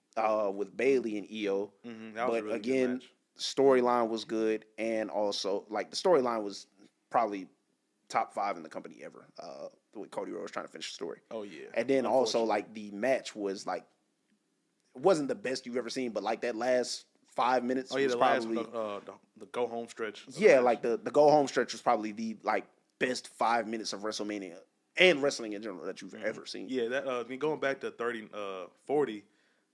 with Bayley and EO, but really again, storyline was good, and also like the storyline was probably top 5 in the company ever. With Cody Rhodes trying to finish the story. Oh yeah. And then also like the match was like, it wasn't the best you've ever seen, but like that last 5 minutes was probably the go home stretch. Yeah, like the go home stretch was probably the like best 5 minutes of WrestleMania and wrestling in general that you've ever seen. Yeah, that going back to 40.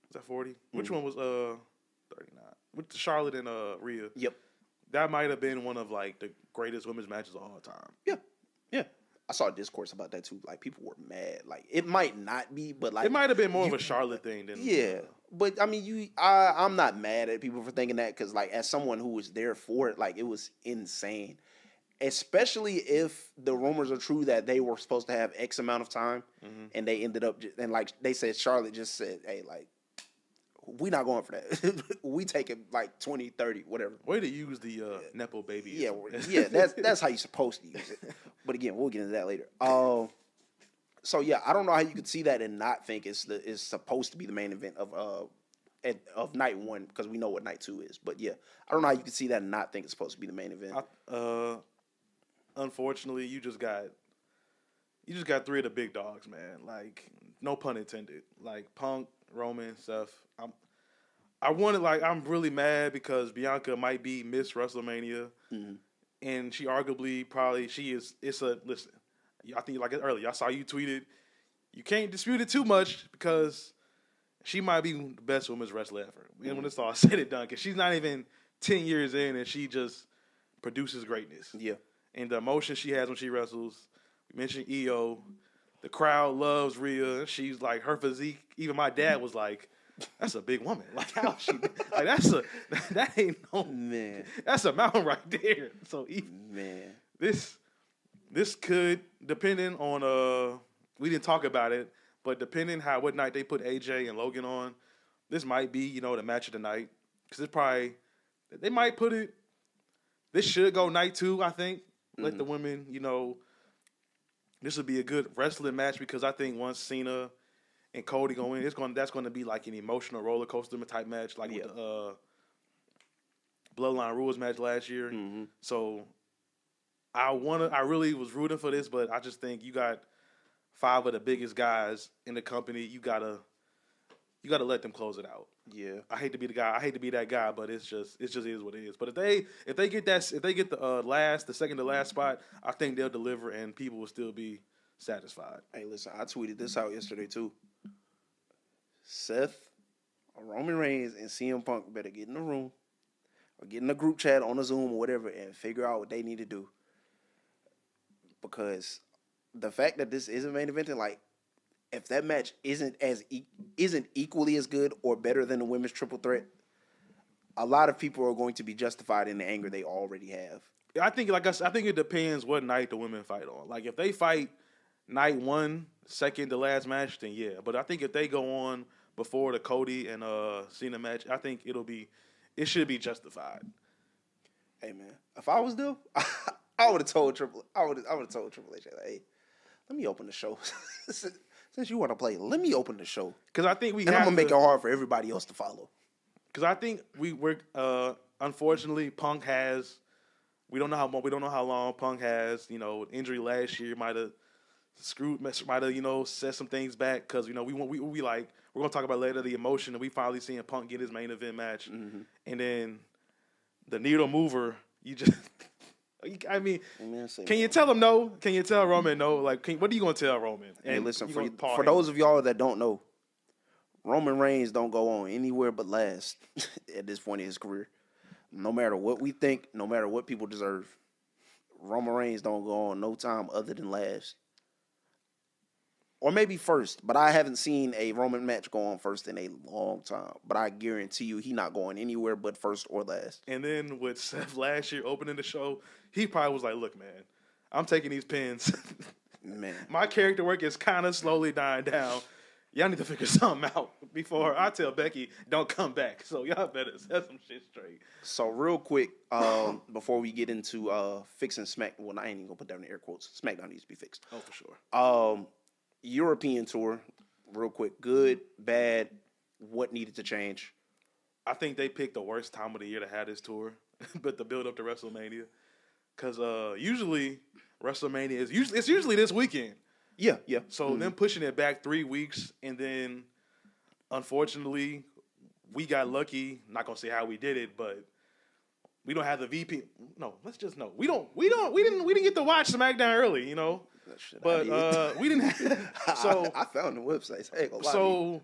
Was that 40? Which one was 39? With Charlotte and Rhea. Yep. That might have been one of like the greatest women's matches of all time. Yeah. Yeah. I saw a discourse about that too. Like people were mad. Like it might not be, but like it might have been more of a Charlotte thing than But I mean, I'm not mad at people for thinking that because like as someone who was there for it, like it was insane. Especially if the rumors are true that they were supposed to have X amount of time, and they ended up and like they said, Charlotte just said, "Hey, like we not going for that. We take it like 20, 30, whatever." Way to use the nepo baby. Yeah, that's how you're supposed to use it. But again, we'll get into that later. So yeah, I don't know how you could see that and not think it's supposed to be the main event of night 1 because we know what night 2 is. But yeah, I don't know how you could see that and not think it's supposed to be the main event. Unfortunately, you just got 3 of the big dogs, man. Like no pun intended. Like Punk, Roman, Seth. I'm really mad because Bianca might be Miss WrestleMania, and she arguably listen. I think like earlier, I saw you tweeted. You can't dispute it too much because she might be the best women's wrestler ever. And when it's all said and done, because she's not even 10 years in, and she just produces greatness. Yeah, and the emotion she has when she wrestles. We mentioned EO. The crowd loves Rhea. She's like her physique. Even my dad was like, "That's a big woman. Like how she like that ain't no man. That's a mountain right there." So man, this could depending on we didn't talk about it, but depending what night they put AJ and Logan on, this might be the match of the night because it's probably they might put it. This should go night 2, I think. Let the women, this would be a good wrestling match because I think once Cena and Cody go in, that's going to be like an emotional roller coaster type match, like with the Bloodline Rules match last year. So I really was rooting for this, but I just think you got 5 of the biggest guys in the company. You gotta let them close it out. Yeah, I hate to be that guy, but it just is what it is. But if they get the second to last spot, I think they'll deliver and people will still be satisfied. Hey, listen, I tweeted this out yesterday too. Seth, Roman Reigns, and CM Punk better get in the room or get in the group chat on the Zoom or whatever and figure out what they need to do. Because the fact that this isn't main eventing, like, if that match isn't equally as good or better than the women's triple threat, a lot of people are going to be justified in the anger they already have. I think it depends what night the women fight on. Like if they fight night 1, second to last match, then yeah. But I think if they go on before the Cody and Cena match, I think it should be justified. Hey man, if I was them, I would have told Triple H, hey, let me open the show. Since you want to play, let me open the show. Because I think I'm gonna make it hard for everybody else to follow. Because I think we're unfortunately Punk has. We don't know how long Punk has. Injury last year might have set some things back. Because we we're gonna talk about later the emotion and we finally seeing Punk get his main event match, and then the needle mover. You just. I mean, can you tell him no? Can you tell Roman no? Like, what are you going to tell Roman? And hey, listen, for those of y'all that don't know, Roman Reigns don't go on anywhere but last at this point in his career. No matter what we think, no matter what people deserve, Roman Reigns don't go on no time other than last. Or maybe first, but I haven't seen a Roman match go on first in a long time. But I guarantee you he not going anywhere but first or last. And then with Seth last year opening the show, he probably was like, look, man, I'm taking these pins. Man, my character work is kind of slowly dying down. Y'all need to figure something out before I tell Becky don't come back. So y'all better set some shit straight. So real quick, before we get into fixing Smack, well, I ain't even gonna put that in air quotes. SmackDown needs to be fixed. Oh, for sure. European tour, real quick. Good, bad. What needed to change? I think they picked the worst time of the year to have this tour, but the build up to WrestleMania, because usually WrestleMania is usually this weekend. Yeah. So them pushing it back 3 weeks, and then unfortunately we got lucky. Not gonna say how we did it, but we don't have the VP. No, let's just know we didn't get to watch SmackDown early, you know. But we didn't. So I found the websites. Hey, so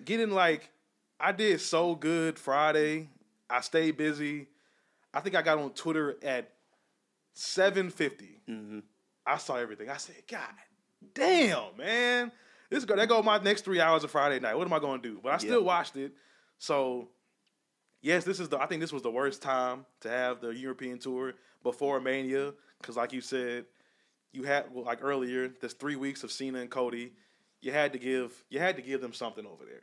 getting like I did so good Friday. I stayed busy. I think I got on Twitter at 7:50. Mm-hmm. I saw everything. I said, God damn, man. That go my next 3 hours of Friday night. What am I going to do? But I still watched it. So, yes, I think this was the worst time to have the European tour before Mania. Because like you said, you had, like earlier, there's 3 weeks of Cena and Cody. You had to give them something over there.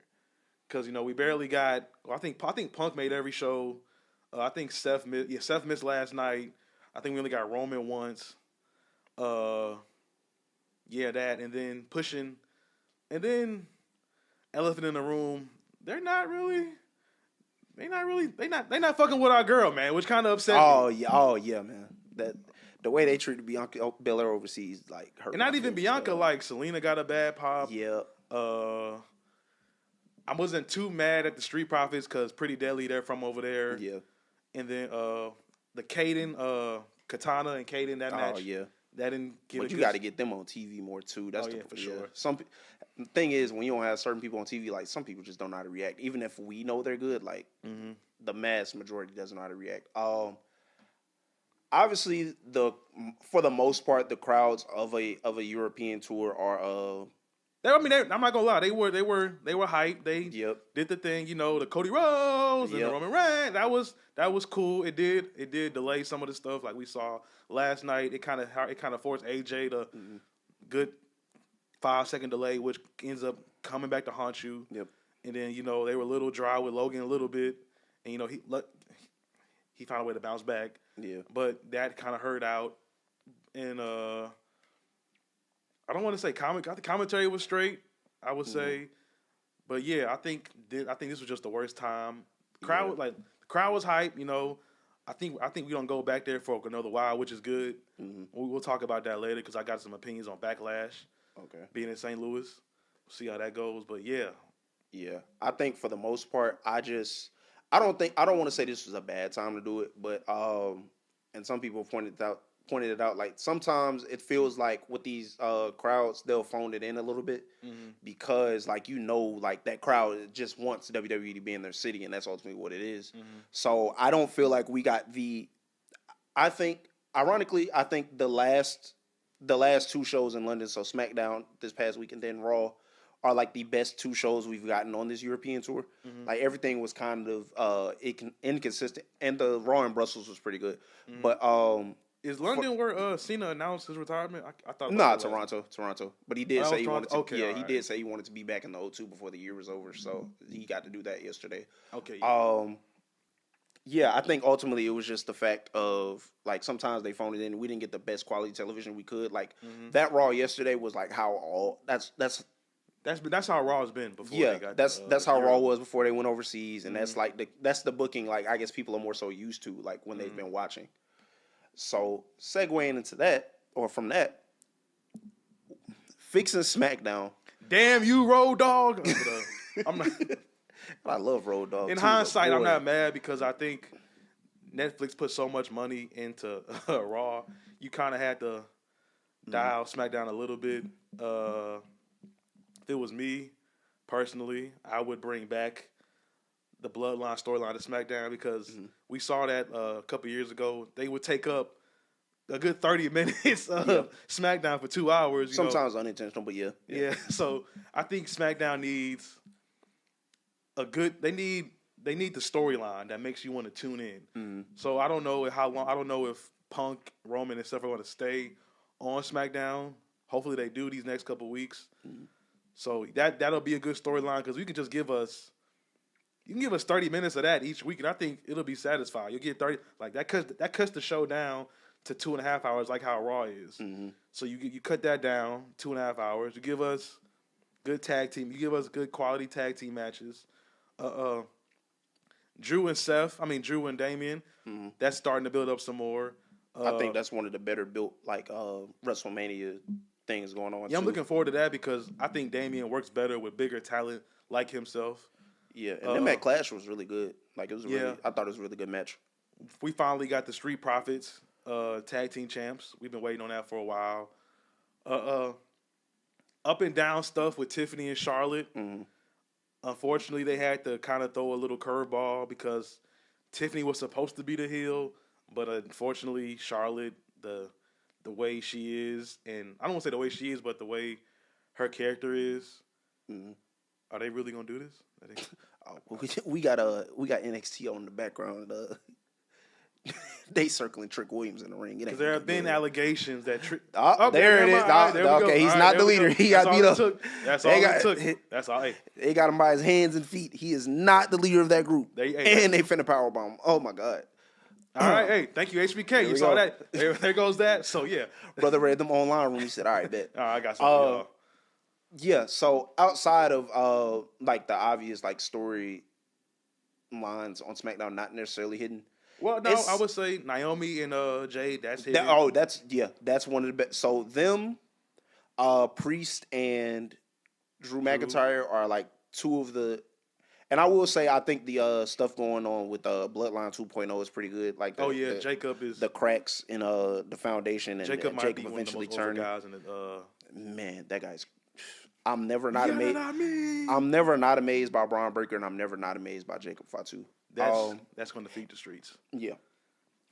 Because, we barely got, I think Punk made every show. I think Seth missed last night. I think we only got Roman once. That, and then pushing, and then elephant in the room. They're not fucking with our girl, man, which kind of upset me. Oh yeah, man. That the way they treated Bianca Belair overseas, like hurt. And not even Bianca, like Selena got a bad pop. Yeah. I wasn't too mad at the Street Profits because Pretty Deadly, they're from over there. Yeah. And then the Kaden, Katana and Kaden, that match. Oh yeah. That didn't get. But you got to get them on TV more too. That's for sure. The thing is, when you don't have certain people on TV, like some people just don't know how to react. Even if we know they're good, like the mass majority doesn't know how to react. Obviously, for the most part, the crowds of a European tour are. I'm not gonna lie. They were hyped. They did the thing. The Cody Rhodes and the Roman Reigns. That was cool. It did delay some of the stuff like we saw last night. It kind of forced AJ to good 5-second delay, which ends up coming back to haunt you. Yep. And then they were a little dry with Logan a little bit, and he found a way to bounce back. Yeah. But that kind of hurt out, and I don't want to say the commentary was straight. I would say, but yeah, I think this was just the worst time. The crowd was hype. I think we don't go back there for another while, which is good. Mm-hmm. We'll talk about that later because I got some opinions on Backlash. Okay. Being in St. Louis, we'll see how that goes. But yeah. I think for the most part, I don't want to say this was a bad time to do it, but and some people pointed it out. Like sometimes it feels like with these crowds, they'll phone it in a little bit because like like that crowd just wants WWE to be in their city, and that's ultimately what it is. So I don't feel like we got ironically, I think the last 2 shows in London, so SmackDown this past week and then Raw, are like the best 2 shows we've gotten on this European tour. Like everything was kind of inconsistent, and the Raw in Brussels was pretty good, but is London where Cena announced his retirement? I thought. Toronto. But he did say he wanted to. Okay, he did say he wanted to be back in the O2 before the year was over. So he got to do that yesterday. Okay. Yeah. I think ultimately it was just the fact of like sometimes they phoned it in. We didn't get the best quality television we could. Like that Raw yesterday was like that's how Raw's been before. Yeah, they got that's how Raw was before they went overseas, and that's like that's the booking. Like I guess people are more so used to like when they've been watching. So, segueing into that, or from that, fixing SmackDown. Damn you, Road Dogg. I'm not. I love Road Dogg. In hindsight, I'm not mad because I think Netflix put so much money into Raw. You kind of had to dial SmackDown a little bit. If it was me, personally, I would bring back the Bloodline storyline to SmackDown because we saw that a couple years ago. They would take up a good 30 minutes of SmackDown for 2 hours. Sometimes unintentional, but yeah. So I think SmackDown needs they need the storyline that makes you want to tune in. So I don't know how long. I don't know if Punk, Roman, and stuff are going to stay on SmackDown. Hopefully they do these next couple weeks. Mm-hmm. So that'll be a good storyline because you can just give us 30 minutes of that each week, and I think it'll be satisfying. You'll get 30 like that cuts the show down to 2.5 hours, like how Raw is. Mm-hmm. So you cut that down 2.5 hours. You give us good tag team. You give us good quality tag team matches. Drew and Damian. Mm-hmm. That's starting to build up some more. I think that's one of the better built WrestleMania things going on. Yeah, I'm looking forward to that because I think Damian works better with bigger talent like himself. Yeah, and that Clash was really good. Like it was I thought it was a really good match. We finally got the Street Profits tag team champs. We've been waiting on that for a while. Up and down stuff with Tiffany and Charlotte. Mm-hmm. Unfortunately, they had to kind of throw a little curveball because Tiffany was supposed to be the heel, but unfortunately, Charlotte, the way she is, and I don't want to say the way she is, but the way her character is. Mm-hmm. Are they really gonna do this? We got NXT on the background. They circling Trick Williams in the ring. Because there have been allegations that there it is. Okay, he's not the leader. He got beat up. That's all it took. That's all. They got him by his hands and feet. He is not the leader of that group. They finna powerbomb. Oh my God. All right, hey, thank you, HBK. You saw that? There goes that. So yeah, brother read them online room. He said, "All right, bet." All right, I got some for y'all. Yeah. So outside of like the obvious like story lines on SmackDown, not necessarily hidden. Well, no, I would say Naomi and Jade. That's hidden. That's one of the best. So them, Priest and Drew McIntyre are like two of the. And I will say, I think the stuff going on with Bloodline 2.0 is pretty good. Like, Jacob is the cracks in the foundation, and Jacob might be eventually one of the most guys in Man, that guy's. I'm never not amazed. I'm never not amazed by Braun Breaker, and I'm never not amazed by Jacob Fatu. That's going to feed the streets. Yeah.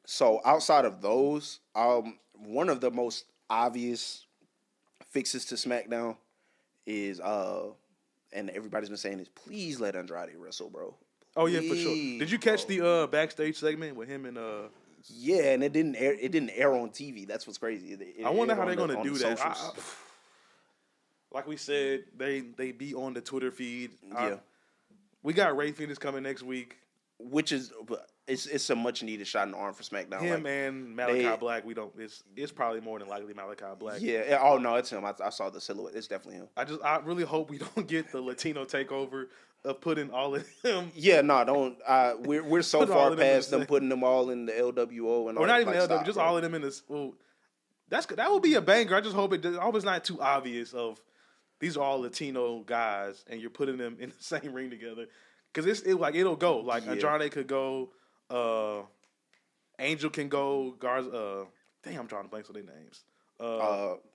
So outside of those, one of the most obvious fixes to SmackDown is and everybody's been saying this, please let Andrade wrestle, bro. Oh yeah, for sure. Did you catch the backstage segment with him and Yeah, and it didn't air on TV. That's what's crazy. I wonder how they're gonna do that. Like we said, they be on the Twitter feed. Yeah. We got Ray Phoenix coming next week. Which is it's a much needed shot in the arm for SmackDown. Him and Malachi Black, we don't. It's probably more than likely Malachi Black. Yeah. Oh no, it's him. I saw the silhouette. It's definitely him. I really hope we don't get the Latino takeover of putting all of them. Yeah, no, don't. We're so far past them putting them all in the LWO and all. Or not even the LWO, just all of them in this. Well, that would be a banger. I just hope I hope it's not too obvious. Of these are all Latino guys, and you're putting them in the same ring together. Because it'll go. Like, Andrade could go. Angel can go. Garza. I'm drawing a blank on their names.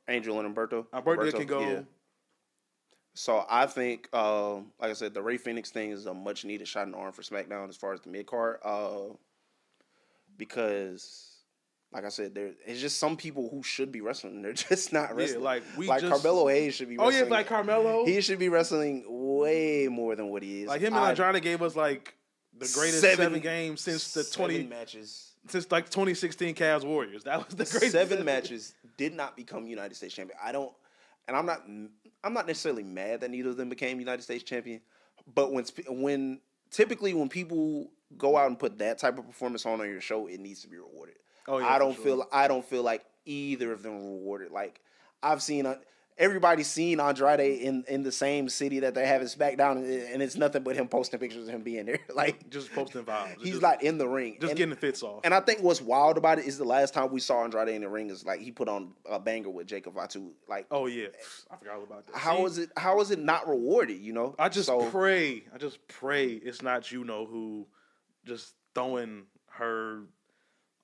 Angel and Humberto. Humberto can go. Yeah. So I think, like I said, the Ray Phoenix thing is a much needed shot in the arm for SmackDown as far as the mid card. Because, like I said, it's just some people who should be wrestling. They're just not wrestling. Yeah, Carmelo Hayes should be wrestling. Oh, yeah, like Carmelo. He should be wrestling way more than what he is. Like him and Andrade gave us like the greatest seven games since the 20 matches. Since like 2016 Cavs Warriors. That was the greatest. 7 matches did not become United States champion. I'm not necessarily mad that neither of them became United States champion, but when typically when people go out and put that type of performance on your show, it needs to be rewarded. Oh, yeah, I don't feel like either of them were rewarded. Like I've seen everybody's seen Andrade in the same city that they have in SmackDown, and it's nothing but him posting pictures of him being there. Like just posting vibes. He's like in the ring, getting the fits off. And I think what's wild about it is the last time we saw Andrade in the ring is like he put on a banger with Jacob Fatu. Like, oh yeah, I forgot all about that. How is it not rewarded? You know, I just pray it's not who just throwing her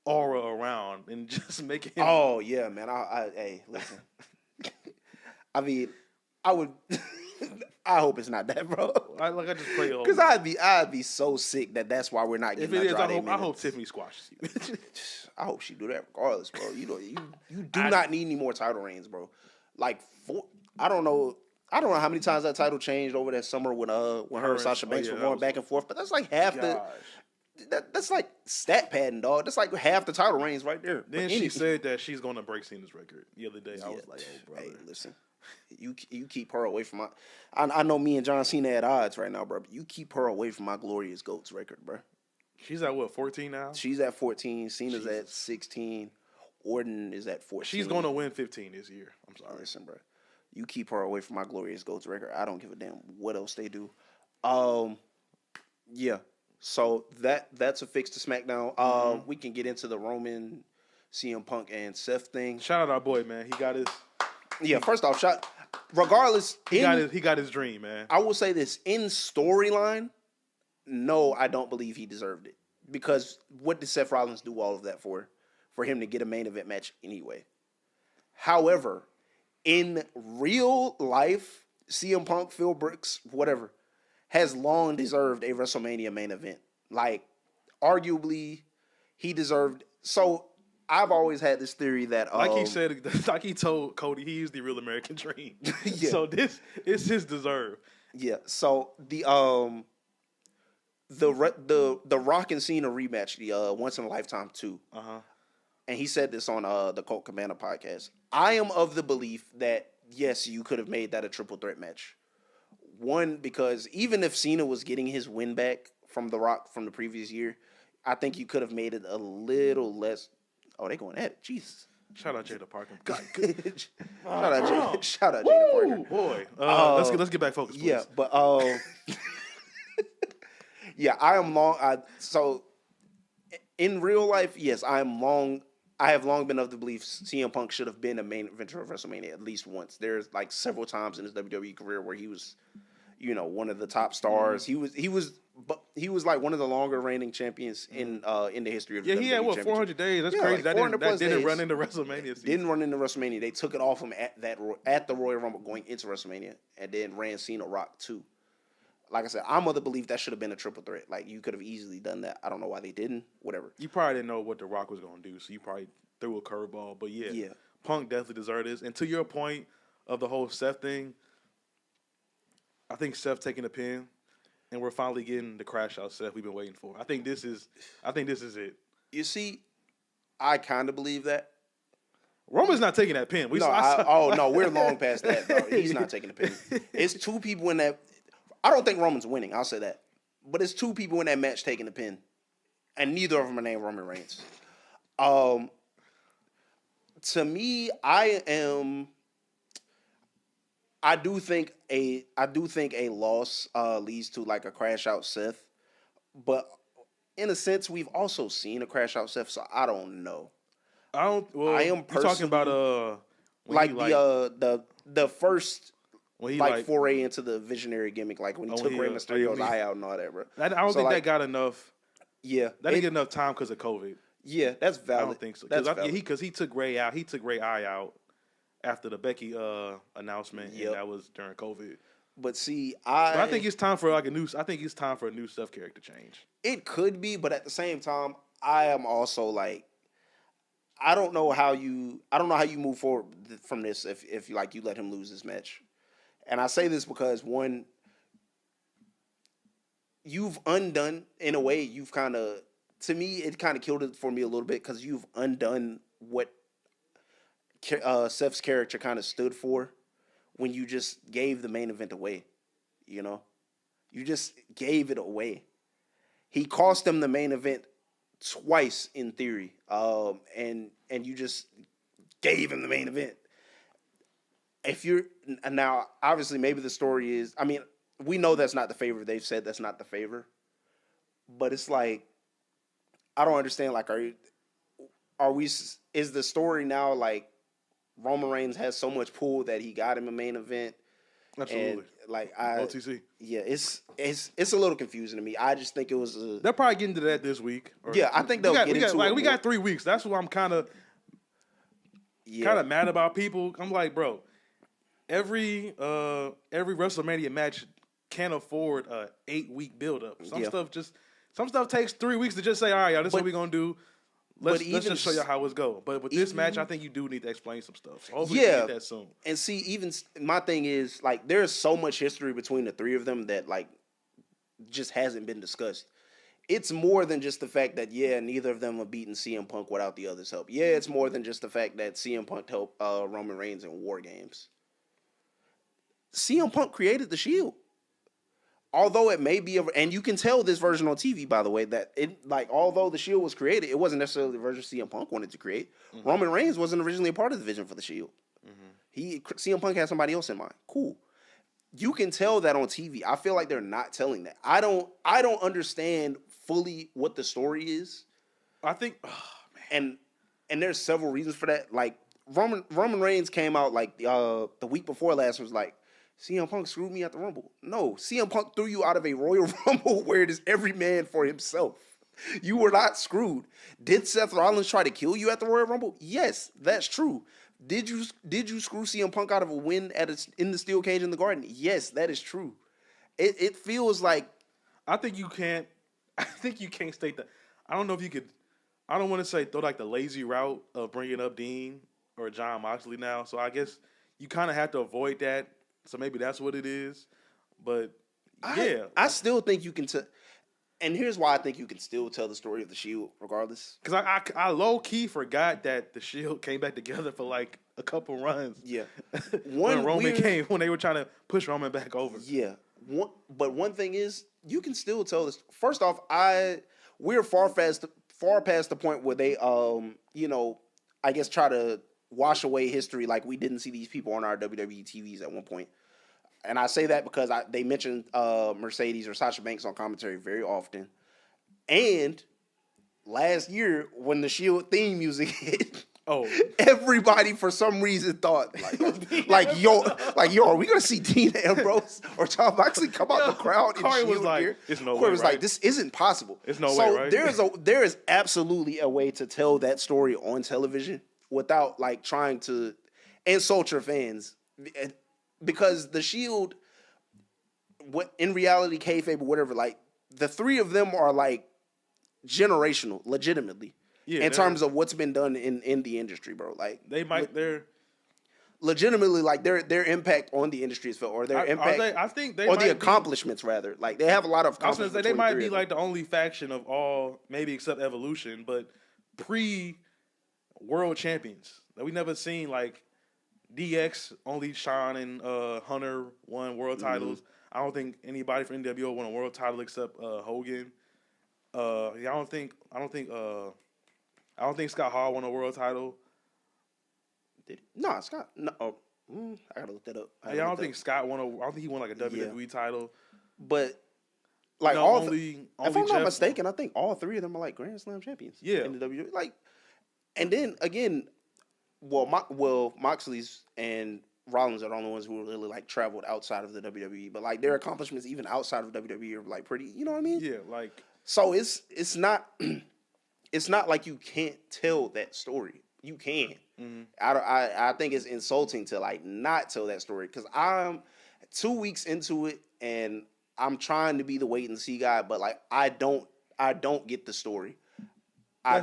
aura around and just making him... Oh yeah, man. Hey, listen. I mean, I would. I hope it's not that, bro. I just pray because I'd be so sick that's why we're not getting. If it is, I hope Tiffany squashes you. I hope she do that regardless, bro. You do not need any more title reigns, bro. Like I don't know how many times that title changed over that summer when her and Sasha Banks were going back and forth, but that's like half the. that's like stat padding, dog. That's like half the title reigns right there. Then she said that she's gonna break Cena's record the other day. I was like, oh brother, hey, listen, you keep her away from my. I know me and John Cena at odds right now, bro. But you keep her away from my glorious GOATs record, bro. She's at what, 14 now? She's at 14. Cena's at 16. Orton is at 14. She's gonna win 15 this year. I'm sorry. Listen, bro. You keep her away from my glorious GOATs record. I don't give a damn what else they do. Yeah. So that's a fix to SmackDown. We can get into the Roman, CM Punk, and Seth thing. Shout out our boy, man. He got his. Yeah. First off, regardless, he got his dream, man. I will say this in storyline. No, I don't believe he deserved it because what did Seth Rollins do all of that for? For him to get a main event match anyway. However, in real life, CM Punk, Phil Brooks, whatever, has long deserved a WrestleMania main event. Like, arguably, he deserved. So I've always had this theory that, like he said, like he told Cody, he is the real American dream. Yeah. So this is his deserve. Yeah. So the Rock and Cena rematch, the Once in a Lifetime 2. And he said this on the Colt Cabana podcast. I am of the belief that, yes, you could have made that a triple threat match. One, because even if Cena was getting his win back from The Rock from the previous year, I think you could have made it a little less. Oh, they going at it. Jesus. Shout out Jada Parker. God, shout out Jada Parker. Boy. Let's get back focused, please. Yeah, but yeah, I am long. So in real life, yes, I have long been of the belief CM Punk should have been a main eventer of WrestleMania at least once. There's like several times in his WWE career where he was, one of the top stars. He was like one of the longer reigning champions in the history of the WWE. Yeah, he had 400 days. That's crazy. Like that didn't run into WrestleMania season. Didn't run into WrestleMania. They took it off him at the Royal Rumble going into WrestleMania, and then ran Cena Rock too. Like I said, I'm of the belief that should have been a triple threat. Like, you could have easily done that. I don't know why they didn't. Whatever. You probably didn't know what The Rock was going to do, so you probably threw a curveball. But, yeah, Punk definitely deserved this. And to your point of the whole Seth thing, I think Seth taking the pin, and we're finally getting the crash out Seth we've been waiting for. I think this is it. You see, I kind of believe that. Roman's not taking that pin. No, we're long past that, bro. He's not taking the pin. It's two people in that. I don't think Roman's winning. I'll say that. But it's two people in that match taking the pin. And neither of them are named Roman Reigns. To me, I do think a loss leads to like a crash out Seth. But in a sense, we've also seen a crash out Seth, so I don't know. You're talking about the first when he foray into the visionary gimmick, like when he took Rey Mysterio's eye out and all that, bro. I don't think that got enough. Yeah, that didn't get enough time because of COVID. Yeah, that's valid. I don't think so. Because he took Rey out. He took Rey eye out after the Becky announcement, and that was during COVID. But see, I think it's time for a new Seth character change. It could be, but at the same time, I am also like, I don't know how you move forward from this if you let him lose this match. And I say this because, one, you've undone, in a way, to me, it kind of killed it for me a little bit because you've undone what Seth's character kind of stood for when you just gave the main event away, You just gave it away. He cost them the main event twice, in theory, and you just gave him the main event. Now, obviously, maybe the story is, we know that's not the favor. They've said that's not the favor. But it's like, I don't understand, is the story now like Roman Reigns has so much pull that he got him a main event? Absolutely. And OTC. Yeah, it's a little confusing to me. I just think it was they'll probably get into that this week. I think they'll get into it. We got 3 weeks. That's what I'm kind of mad about people. I'm like, bro, every WrestleMania match can't afford a 8-week build-up. Some stuff takes 3 weeks to just say, all right, y'all, this is what we're gonna do. Let's just show you how it's go. But with this match, I think you do need to explain some stuff. So hopefully we get that soon. And see, even my thing is, there's so much history between the three of them that just hasn't been discussed. it's more than just the fact that, neither of them have beaten CM Punk without the other's help. Yeah, it's more than just the fact that CM Punk helped Roman Reigns in War Games. CM Punk created the Shield. Although it may be, and you can tell this version on TV, by the way, that although the Shield was created, it wasn't necessarily the version CM Punk wanted to create. Mm-hmm. Roman Reigns wasn't originally a part of the vision for the Shield. Mm-hmm. CM Punk had somebody else in mind. Cool. You can tell that on TV. I feel like they're not telling that. I don't understand fully what the story is. I think, and there's several reasons for that. Like Roman Reigns came out the week before last was like, CM Punk screwed me at the Rumble. No, CM Punk threw you out of a Royal Rumble where it is every man for himself. You were not screwed. Did Seth Rollins try to kill you at the Royal Rumble? Yes, that's true. Did you screw CM Punk out of a win in the steel cage in the Garden? Yes, that is true. It feels like I think you can't state that. I don't know if you could. I don't want to say throw the lazy route of bringing up Dean or John Moxley now. So I guess you kind of have to avoid that. So maybe that's what it is. But yeah, I still think you can and here's why I think you can still tell the story of the Shield regardless. Because I low key forgot that the Shield came back together for a couple runs. Yeah, when they were trying to push Roman back over. Yeah, but one thing is you can still tell this. First off, we're far past the point where they I guess try to wash away history like we didn't see these people on our WWE TVs at one point. And I say that because they mentioned Mercedes or Sasha Banks on commentary very often. And last year, when the Shield theme music hit, everybody for some reason thought yo, are we gonna see Dean Ambrose or John Moxley come out the crowd in Corey Shield was gear? It's no way. Corey was right? This isn't possible. It's no way, right? There is absolutely a way to tell that story on television without trying to insult your fans. Because the Shield, in reality, kayfabe or whatever, the three of them are generational, legitimately, in terms of what's been done in the industry, bro. They're legitimately their impact on the industry is felt, or their impact. I think they or might the accomplishments rather. They have a lot of. I was gonna say they might be the only faction of all, maybe except Evolution, but pre-world champions that we never seen DX, only Shawn and Hunter won world titles. I don't think anybody from NWO won a world title except Hogan. I don't think Scott Hall won a world title. Did he? No, Scott. No, I gotta look that up. I don't think Scott won. I don't think he won a WWE title. But if I'm not mistaken, I think all three of them are Grand Slam champions. Yeah, in the WWE. And then again. Moxley's and Rollins are the only ones who really traveled outside of the WWE, but their accomplishments even outside of WWE are pretty. You know what I mean? Yeah, So it's not it's not like you can't tell that story. You can. Mm-hmm. I think it's insulting to not tell that story because I'm 2 weeks into it and I'm trying to be the wait and see guy, but I don't get the story. I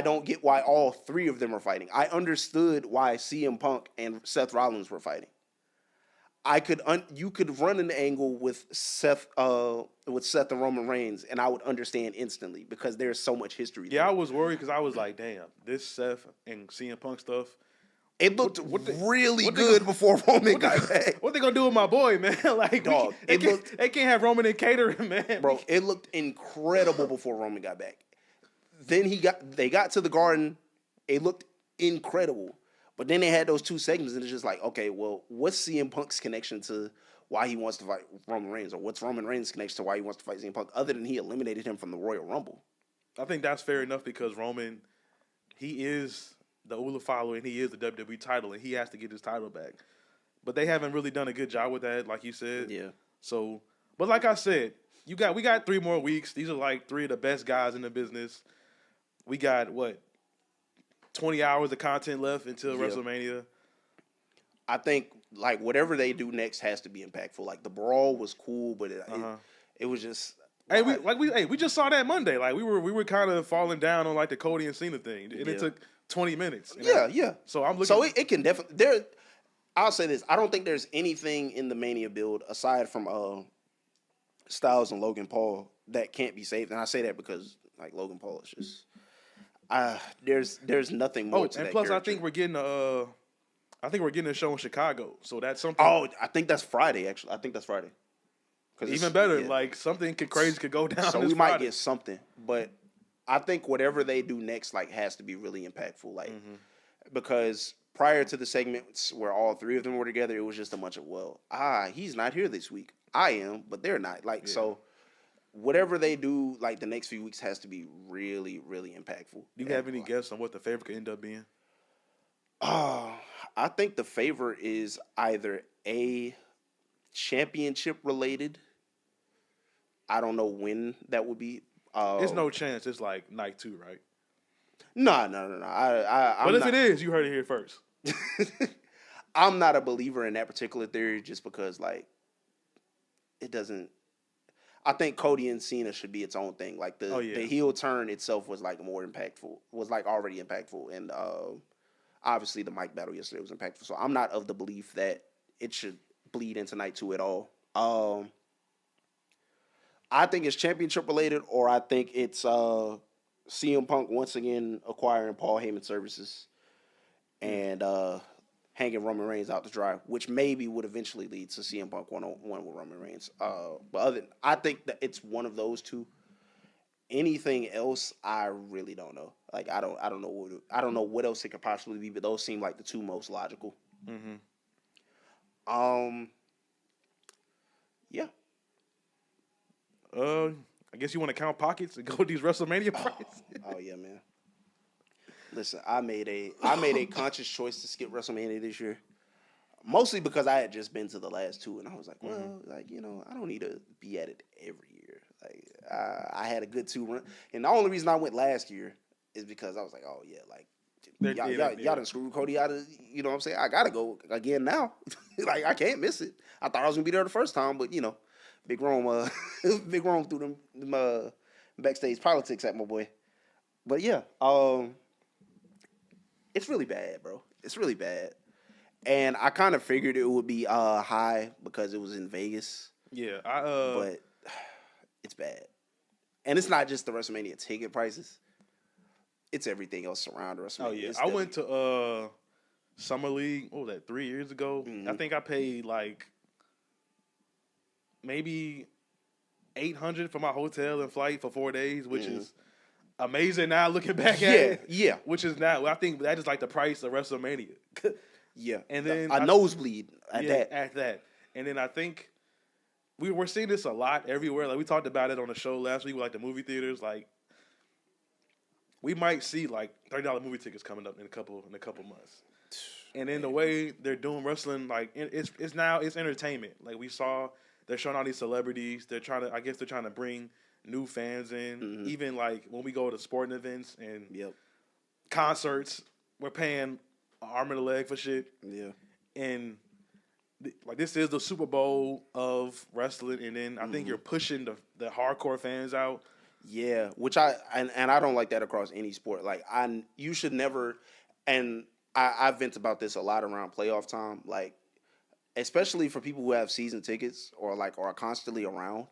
don't get why all three of them are fighting. I understood why CM Punk and Seth Rollins were fighting. You could run an angle with Seth and Roman Reigns, and I would understand instantly because there's so much history. Yeah, I was worried because I was damn, this Seth and CM Punk stuff. It looked really good before Roman got back. What they gonna do with my boy, man? Dog, they can't have Roman in catering, man. Bro, it looked incredible before Roman got back. Then they got to the Garden. It looked incredible. But then they had those two segments, and it's just okay, well, what's CM Punk's connection to why he wants to fight Roman Reigns? Or what's Roman Reigns' connection to why he wants to fight CM Punk, other than he eliminated him from the Royal Rumble? I think that's fair enough because Roman, he is the Ula follower, and he is the WWE title, and he has to get his title back. But they haven't really done a good job with that, like you said. Yeah. So, but like I said, we got 3 more weeks. These are 3 of the best guys in the business. We got 20 hours of content left until WrestleMania. I think whatever they do next has to be impactful. The brawl was cool, but it was just. Hey, we just saw that Monday. We were kind of falling down on the Cody and Cena thing, and it took 20 minutes. Yeah. So I'm looking. So it can definitely I'll say this: I don't think there's anything in the Mania build aside from Styles and Logan Paul that can't be saved. And I say that because like Logan Paul is just there's nothing more to and that plus character. I think we're getting a show in Chicago, so that's something. Oh, I think that's Friday. Actually, I think that's Friday. Even better, like something crazy could go down. So we might get something, but I think whatever they do next, like, has to be really impactful. Like, because prior to the segments where all three of them were together, it was just a bunch of, he's not here this week. I am, but they're not. Like, so whatever they do, like, the next few weeks has to be really, really impactful. Do you have any guess on what the favorite could end up being? I think the favorite is either a championship related. I don't know when that would be. There's no chance it's like night 2, right? No. But if it is, you heard it here first. I'm not a believer in that particular theory just because, like, it doesn't. I think Cody and Cena should be its own thing. Like, the heel turn itself was, like, more impactful, was, like, already impactful. And obviously the mic battle yesterday was impactful. So I'm not of the belief that it should bleed into night 2 at all. I think it's championship related, or I think it's CM Punk once again acquiring Paul Heyman services and hanging Roman Reigns out to dry, which maybe would eventually lead to CM Punk 1-on-1 with Roman Reigns. But I think that it's one of those two. Anything else, I really don't know. Like, I don't know what else it could possibly be, but those seem like the two most logical. Yeah. I guess you want to count pockets and go with these WrestleMania prices. Oh yeah, man. Listen, I made a conscious choice to skip WrestleMania this year, mostly because I had just been to the last two, and I was like, I don't need to be at it every year. Like, I had a good 2 run, and the only reason I went last year is because I was like, oh yeah, like, y'all done screwed Cody out of, you know what I'm saying? I gotta go again now. Like, I can't miss it. I thought I was gonna be there the first time, but Big Rome threw them backstage politics at my boy. But yeah, it's really bad, bro. It's really bad. And I kind of figured it would be high because it was in Vegas. Yeah, but it's bad. And it's not just the WrestleMania ticket prices. It's everything else surrounding WrestleMania. Oh yeah, I went to Summer League. What was that, 3 years ago? I think I paid like maybe $800 for my hotel and flight for 4 days, which is amazing now looking back at it. Yeah. Which is now, I think that is like the price of WrestleMania. Yeah. And then a nosebleed at that. And then I think we're seeing this a lot everywhere. Like, we talked about it on the show last week with like the movie theaters. Like, we might see like $30 movie tickets coming up in a couple months. And in the way they're doing wrestling, like, it's entertainment. Like, we saw, they're showing all these celebrities. They're trying to bring new fans in. Even like when we go to sporting events and concerts, we're paying an arm and a leg for shit. Yeah. And like, this is the Super Bowl of wrestling, and then I think you're pushing the hardcore fans out. Yeah, which I don't like that across any sport. Like, you should never, and I vent about this a lot around playoff time. Like, especially for people who have season tickets or are constantly around,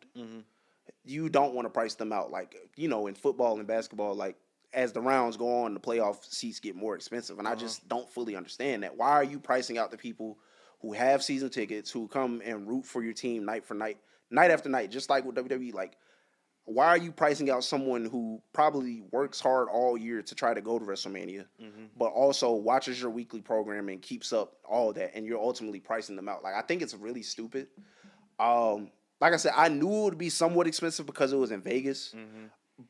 you don't want to price them out. Like, in football and basketball, like, as the rounds go on, the playoff seats get more expensive, and I just don't fully understand that. Why are you pricing out the people who have season tickets, who come and root for your team night after night, just like with WWE? Like, why are you pricing out someone who probably works hard all year to try to go to WrestleMania, but also watches your weekly program and keeps up all that, and you're ultimately pricing them out? Like, I think it's really stupid. Like I said, I knew it would be somewhat expensive because it was in Vegas,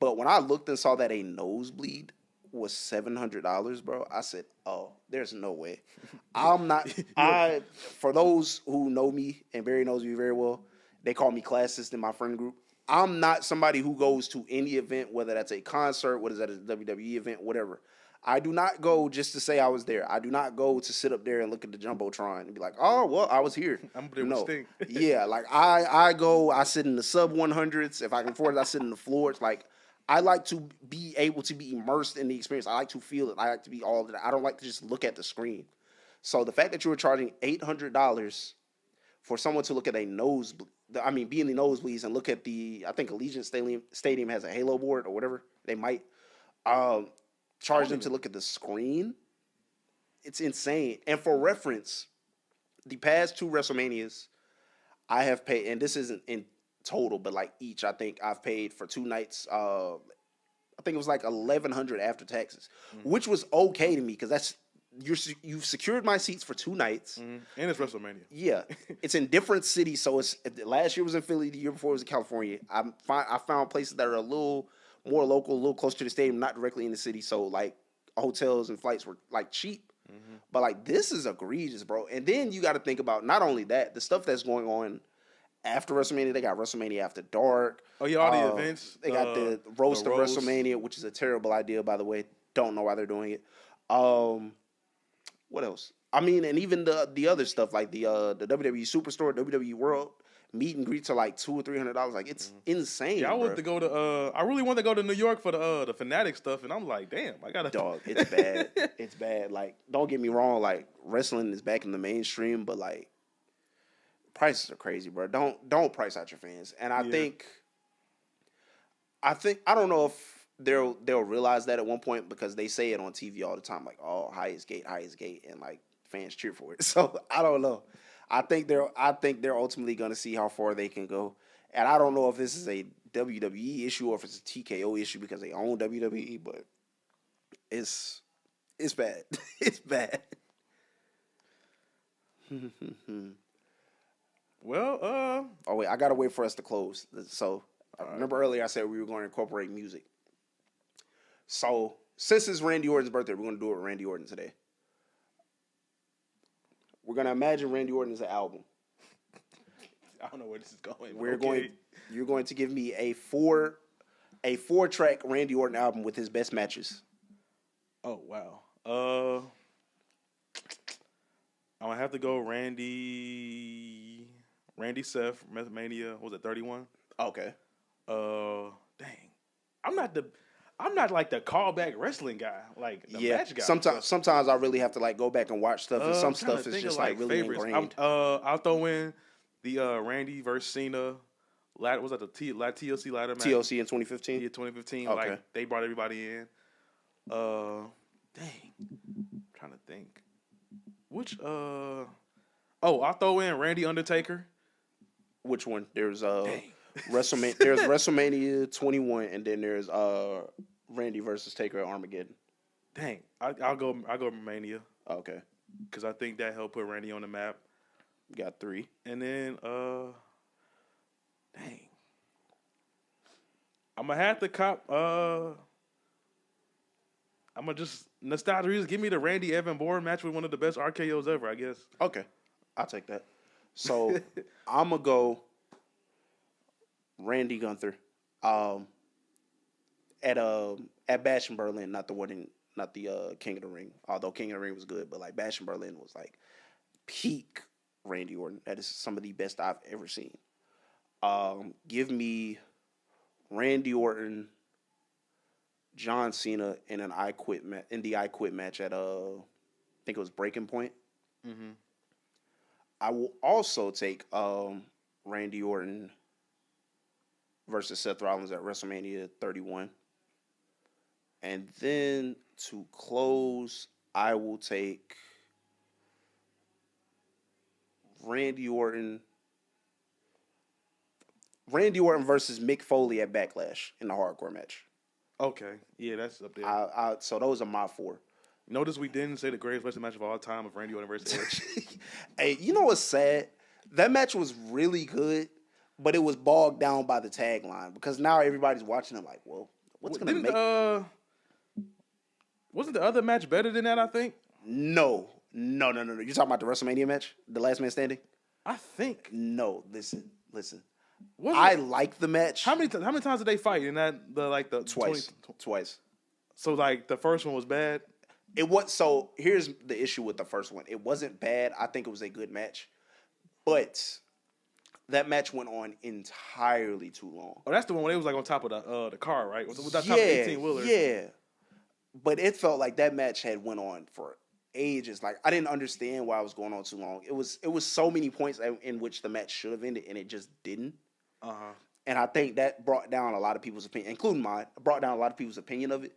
but when I looked and saw that a nosebleed was $700, bro, I said, oh, there's no way. I'm not, for those who know me, and Barry knows me very well, they call me classist in my friend group. I'm not somebody who goes to any event, whether that's a concert, whether that's a WWE event, whatever. I do not go just to say I was there. I do not go to sit up there and look at the Jumbotron and be like, oh, well, I was here. I'm there with Sting. Yeah, like, I go, I sit in the sub 100s. If I can afford it, I sit in the floors. Like, I like to be able to be immersed in the experience. I like to feel it. I like to be all of that. I don't like to just look at the screen. So the fact that you were charging $800 for someone to look at a nosebleed, be in the nosebleeds and look at I think Allegiant Stadium has a Halo board or whatever. They might charge them to look at the screen. It's insane. And for reference, the past 2 WrestleManias, I have paid, and this isn't in total, but like each, I think I've paid for 2 nights. I think it was like $1,100 after taxes, which was okay to me because that's you've secured my seats for 2 nights, and it's WrestleMania. Yeah, it's in different cities. So it's last year was in Philly, the year before was in California. I found places that are a little more local, a little closer to the stadium, not directly in the city. So like hotels and flights were like cheap. But like this is egregious, bro. And then you got to think about not only that, the stuff that's going on after WrestleMania. They got WrestleMania After Dark. Oh yeah, all the events. They got the roast of WrestleMania, which is a terrible idea, by the way. Don't know why they're doing it. What else? I mean, and even the other stuff like the WWE Superstore, WWE World meet and greets are like $200 or $300. Like it's insane. Yeah, I want to go to. I really want to go to New York for the Fanatic stuff, and I'm like, damn, I gotta. Dog, it's bad. It's bad. Like, don't get me wrong. Like, wrestling is back in the mainstream, but like, prices are crazy, bro. Don't price out your fans. And I think I don't know if they'll realize that at one point because they say it on TV all the time, like, oh, highest gate, and like fans cheer for it. So I don't know. I think they're ultimately going to see how far they can go, and I don't know if this is a WWE issue or if it's a TKO issue because they own WWE, but it's bad. It's bad. Well, oh wait, I gotta wait for us to close. So remember earlier I said we were going to incorporate music. So since it's Randy Orton's birthday, we're going to do it with Randy Orton today. We're going to imagine Randy Orton as an album. I don't know where this is going. You're going to give me a 4-track Randy Orton album with his best matches. Oh wow. I'm gonna have to go Randy Seth, WrestleMania, was it 31? Okay. Dang. I'm not like the callback wrestling guy, like the match guy. Sometimes I really have to like go back and watch stuff, and some stuff is just like really favorites. ingrained. I'll throw in the Randy versus Cena. Was that the TLC ladder match? TLC in 2015. Yeah, 2015. Okay. Like they brought everybody in. Dang. I'm trying to think. Which I'll throw in Randy Undertaker. Which one? There's WrestleMania. There's WrestleMania 21, and then there's Randy versus Taker at Armageddon. Dang, I'll go Mania. Okay, because I think that helped put Randy on the map. Got 3, and then dang, I'm gonna have to cop. I'm gonna just nostalgia. Give me the Randy Evan Bourne match with one of the best RKOs ever, I guess. Okay, I'll take that. So I'm gonna go Randy Gunther, at Bash in Berlin, not the King of the Ring. Although King of the Ring was good, but like Bash in Berlin was like peak Randy Orton. That is some of the best I've ever seen. Give me Randy Orton, John Cena in the I Quit match at I think it was Breaking Point. Mm-hmm. I will also take Randy Orton versus Seth Rollins at WrestleMania 31. And then to close, I will take Randy Orton versus Mick Foley at Backlash in the hardcore match. Okay. Yeah, that's up there. So those are my 4. Notice we didn't say the greatest wrestling match of all time of Randy Orton versus Edge. Hey, you know what's sad? That match was really good, but it was bogged down by the tagline because now everybody's watching it like, well, what's going to make... wasn't the other match better than that, I think? No. You're talking about the WrestleMania match? The Last Man Standing? I think. No, listen. I like the match. How many times did they fight in that? Twice. Twice. So like the first one was bad. It was. So here's the issue with the first one. It wasn't bad. I think it was a good match, but that match went on entirely too long. Oh, that's the one where they was like on top of the car, right? Was that top 18-wheeler? Yeah. But it felt like that match had went on for Edge is like I didn't understand why it was going on too long. It was so many points in which the match should have ended and it just didn't. And I think that brought down a lot of people's opinion, including mine. Brought down a lot of people's opinion of it.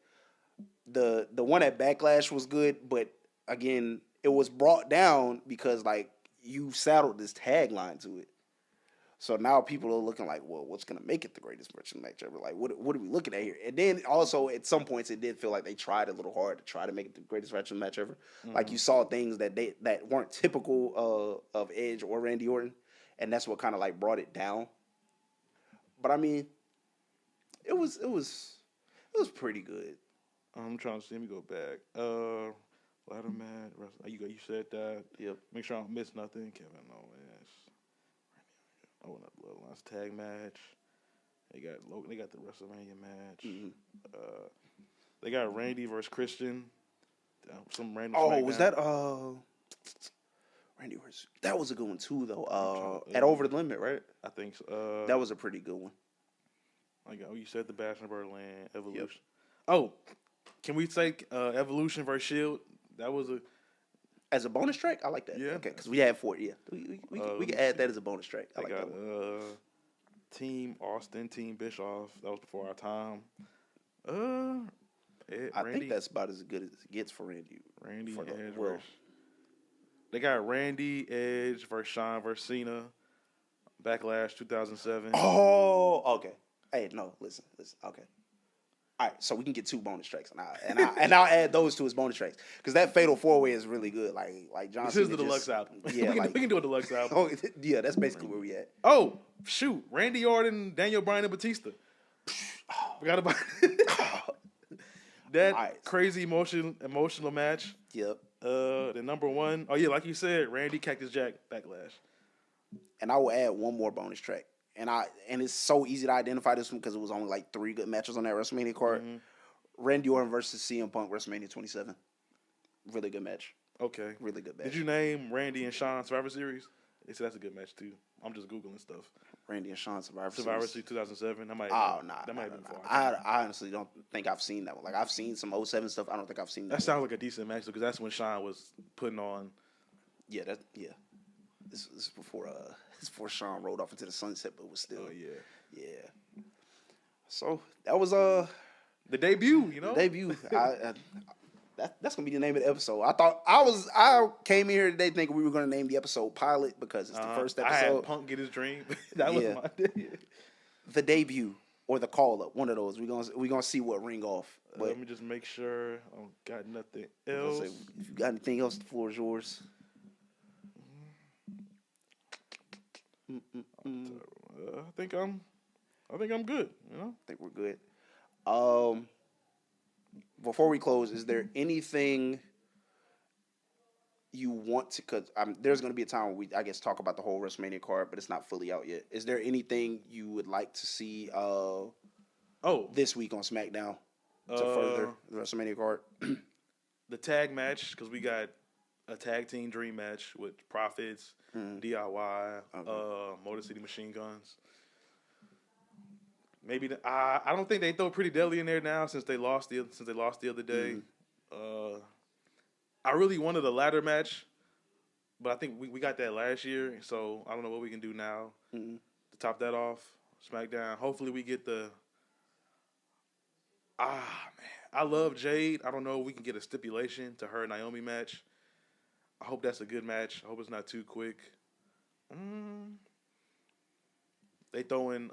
The one at Backlash was good, but again, it was brought down because like you saddled this tagline to it. So now people are looking like, well, what's gonna make it the greatest wrestling match ever? Like, what are we looking at here? And then also at some points it did feel like they tried a little hard to try to make it the greatest wrestling match ever. Like you saw things that weren't typical of Edge or Randy Orton, and that's what kind of like brought it down. But I mean, it was pretty good. I'm trying to see. Let me go back. Ladder match. You said that. Yep. Make sure I don't miss nothing. Kevin Owens. Oh, not Bloodlines tag match. They got the WrestleMania match. They got Randy versus Christian. Some random. Oh, was that Randy versus? That was a good one too, though. At Over the Limit, right? I think so. That was a pretty good one. You said the Bash in Berlin Evolution. Yep. Oh, can we take Evolution versus Shield? That was as a bonus track. I like that. Yeah. Okay, because we had 4. Yeah, we can add that as a bonus track. I like that one. Team Austin, Team Bischoff. That was before our time. I think that's about as good as it gets for Randy. Randy Edge versus. They got Randy Edge versus Shawn versus Cena. Backlash 2007. Oh, okay. Hey, no, listen. Okay. All right, so we can get 2 bonus tracks, and I'll add those to his bonus tracks because that Fatal 4-Way is really good. Like John. This Cena is the deluxe album. Yeah, we can do a deluxe album. Oh, yeah, that's basically where we at. Oh, shoot, Randy Orton, Daniel Bryan, and Batista. Forgot about that crazy emotional match. Yep. The number 1. Oh yeah, like you said, Randy Cactus Jack Backlash. And I will add one more bonus track. And it's so easy to identify this one because it was only like 3 good matches on that WrestleMania card. Randy Orton versus CM Punk WrestleMania 27. Really good match. Okay. Really good match. Did you name Randy and Shawn Survivor Series? They said that's a good match too. I'm just Googling stuff. Randy and Shawn Survivor Series 2007. That might have been before. I honestly don't think I've seen that one. Like I've seen some 07 stuff. I don't think I've seen that. That sounds like a decent match because that's when Shawn was putting on. Yeah, This is before Shawn rolled off into the sunset, but it was still. Oh yeah. Yeah. So that was the debut. The debut. That's gonna be the name of the episode. I came here today thinking we were gonna name the episode Pilot because it's the first episode. I had Punk get his dream. That was my day. The debut or the call up, one of those. We gonna see what ring off. But let me just make sure I don't got nothing else. If you got anything else, the floor is yours. I think I'm good. I think we're good. Before we close, is there anything you want to? Because there's going to be a time where we, I guess, talk about the whole WrestleMania card, but it's not fully out yet. Is there anything you would like to see? This week on SmackDown to further the WrestleMania card. The tag match, because we got a tag team dream match with Profits, DIY, Motor City Machine Guns. Maybe I don't think they throw Pretty Deadly in there now since they lost the other day. I really wanted a ladder match, but I think we got that last year, so I don't know what we can do now to top that off. SmackDown. Hopefully we get the. Man, I love Jade. I don't know if we can get a stipulation to her Naomi match. I hope that's a good match. I hope it's not too quick. They throw in.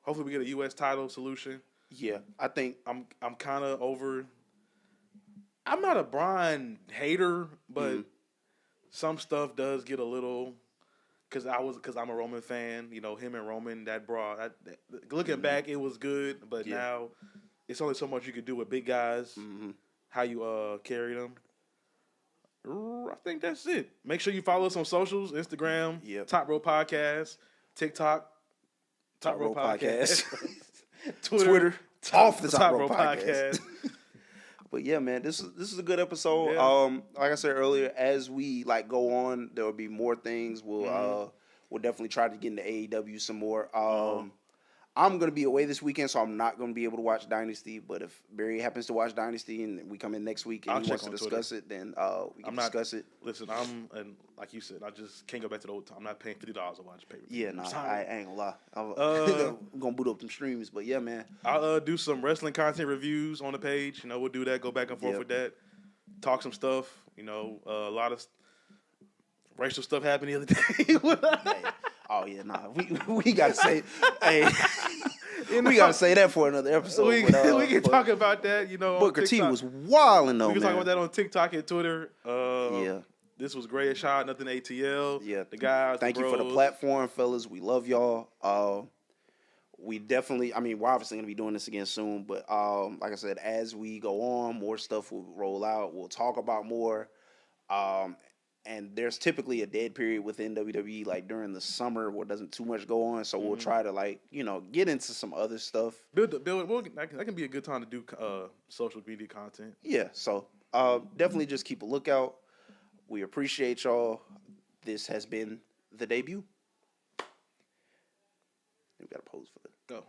Hopefully we get a U.S. title solution. Yeah, I think I'm kind of over. I'm not a Brian hater, but some stuff does get a little. Because I'm a Roman fan. You know, him and Roman, that brawl. Looking back, it was good, but now it's only so much you can do with big guys. How you carry them. I think that's it. Make sure you follow us on socials: Instagram, Top Row Podcast, TikTok, Top Row Podcast, Twitter, off the Top Row Podcast. But yeah, man, this is a good episode. Yeah. Like I said earlier, as we go on, there will be more things. We'll definitely try to get into AEW some more. I'm going to be away this weekend, so I'm not going to be able to watch Dynasty. But if Barry happens to watch Dynasty and we come in next week and he wants to discuss it, then we can discuss it. Listen, and like you said, I just can't go back to the old time. I'm not paying $50 to watch pay-per-view. Yeah, no, I ain't going to lie. I'm going to boot up them streams. But yeah, man. I'll do some wrestling content reviews on the page. We'll do that, go back and forth with that. Talk some stuff. A lot of racial stuff happened the other day. Hey. Oh yeah, nah. We gotta say, hey, we gotta say that for another episode. We can talk about that. Booker T was wilding though. We can talk man. about that on TikTok and Twitter. Yeah, this was great. Shot nothing ATL. Yeah, the guys. Thank you for the platform, fellas. We love y'all. We definitely. I mean, we're obviously gonna be doing this again soon. But like I said, as we go on, more stuff will roll out. We'll talk about more. And there's typically a dead period within WWE, like during the summer, where doesn't too much go on. So we'll try to get into some other stuff. Build. That can be a good time to do social media content. Yeah. So definitely just keep a lookout. We appreciate y'all. This has been the debut. We got to pose for the go.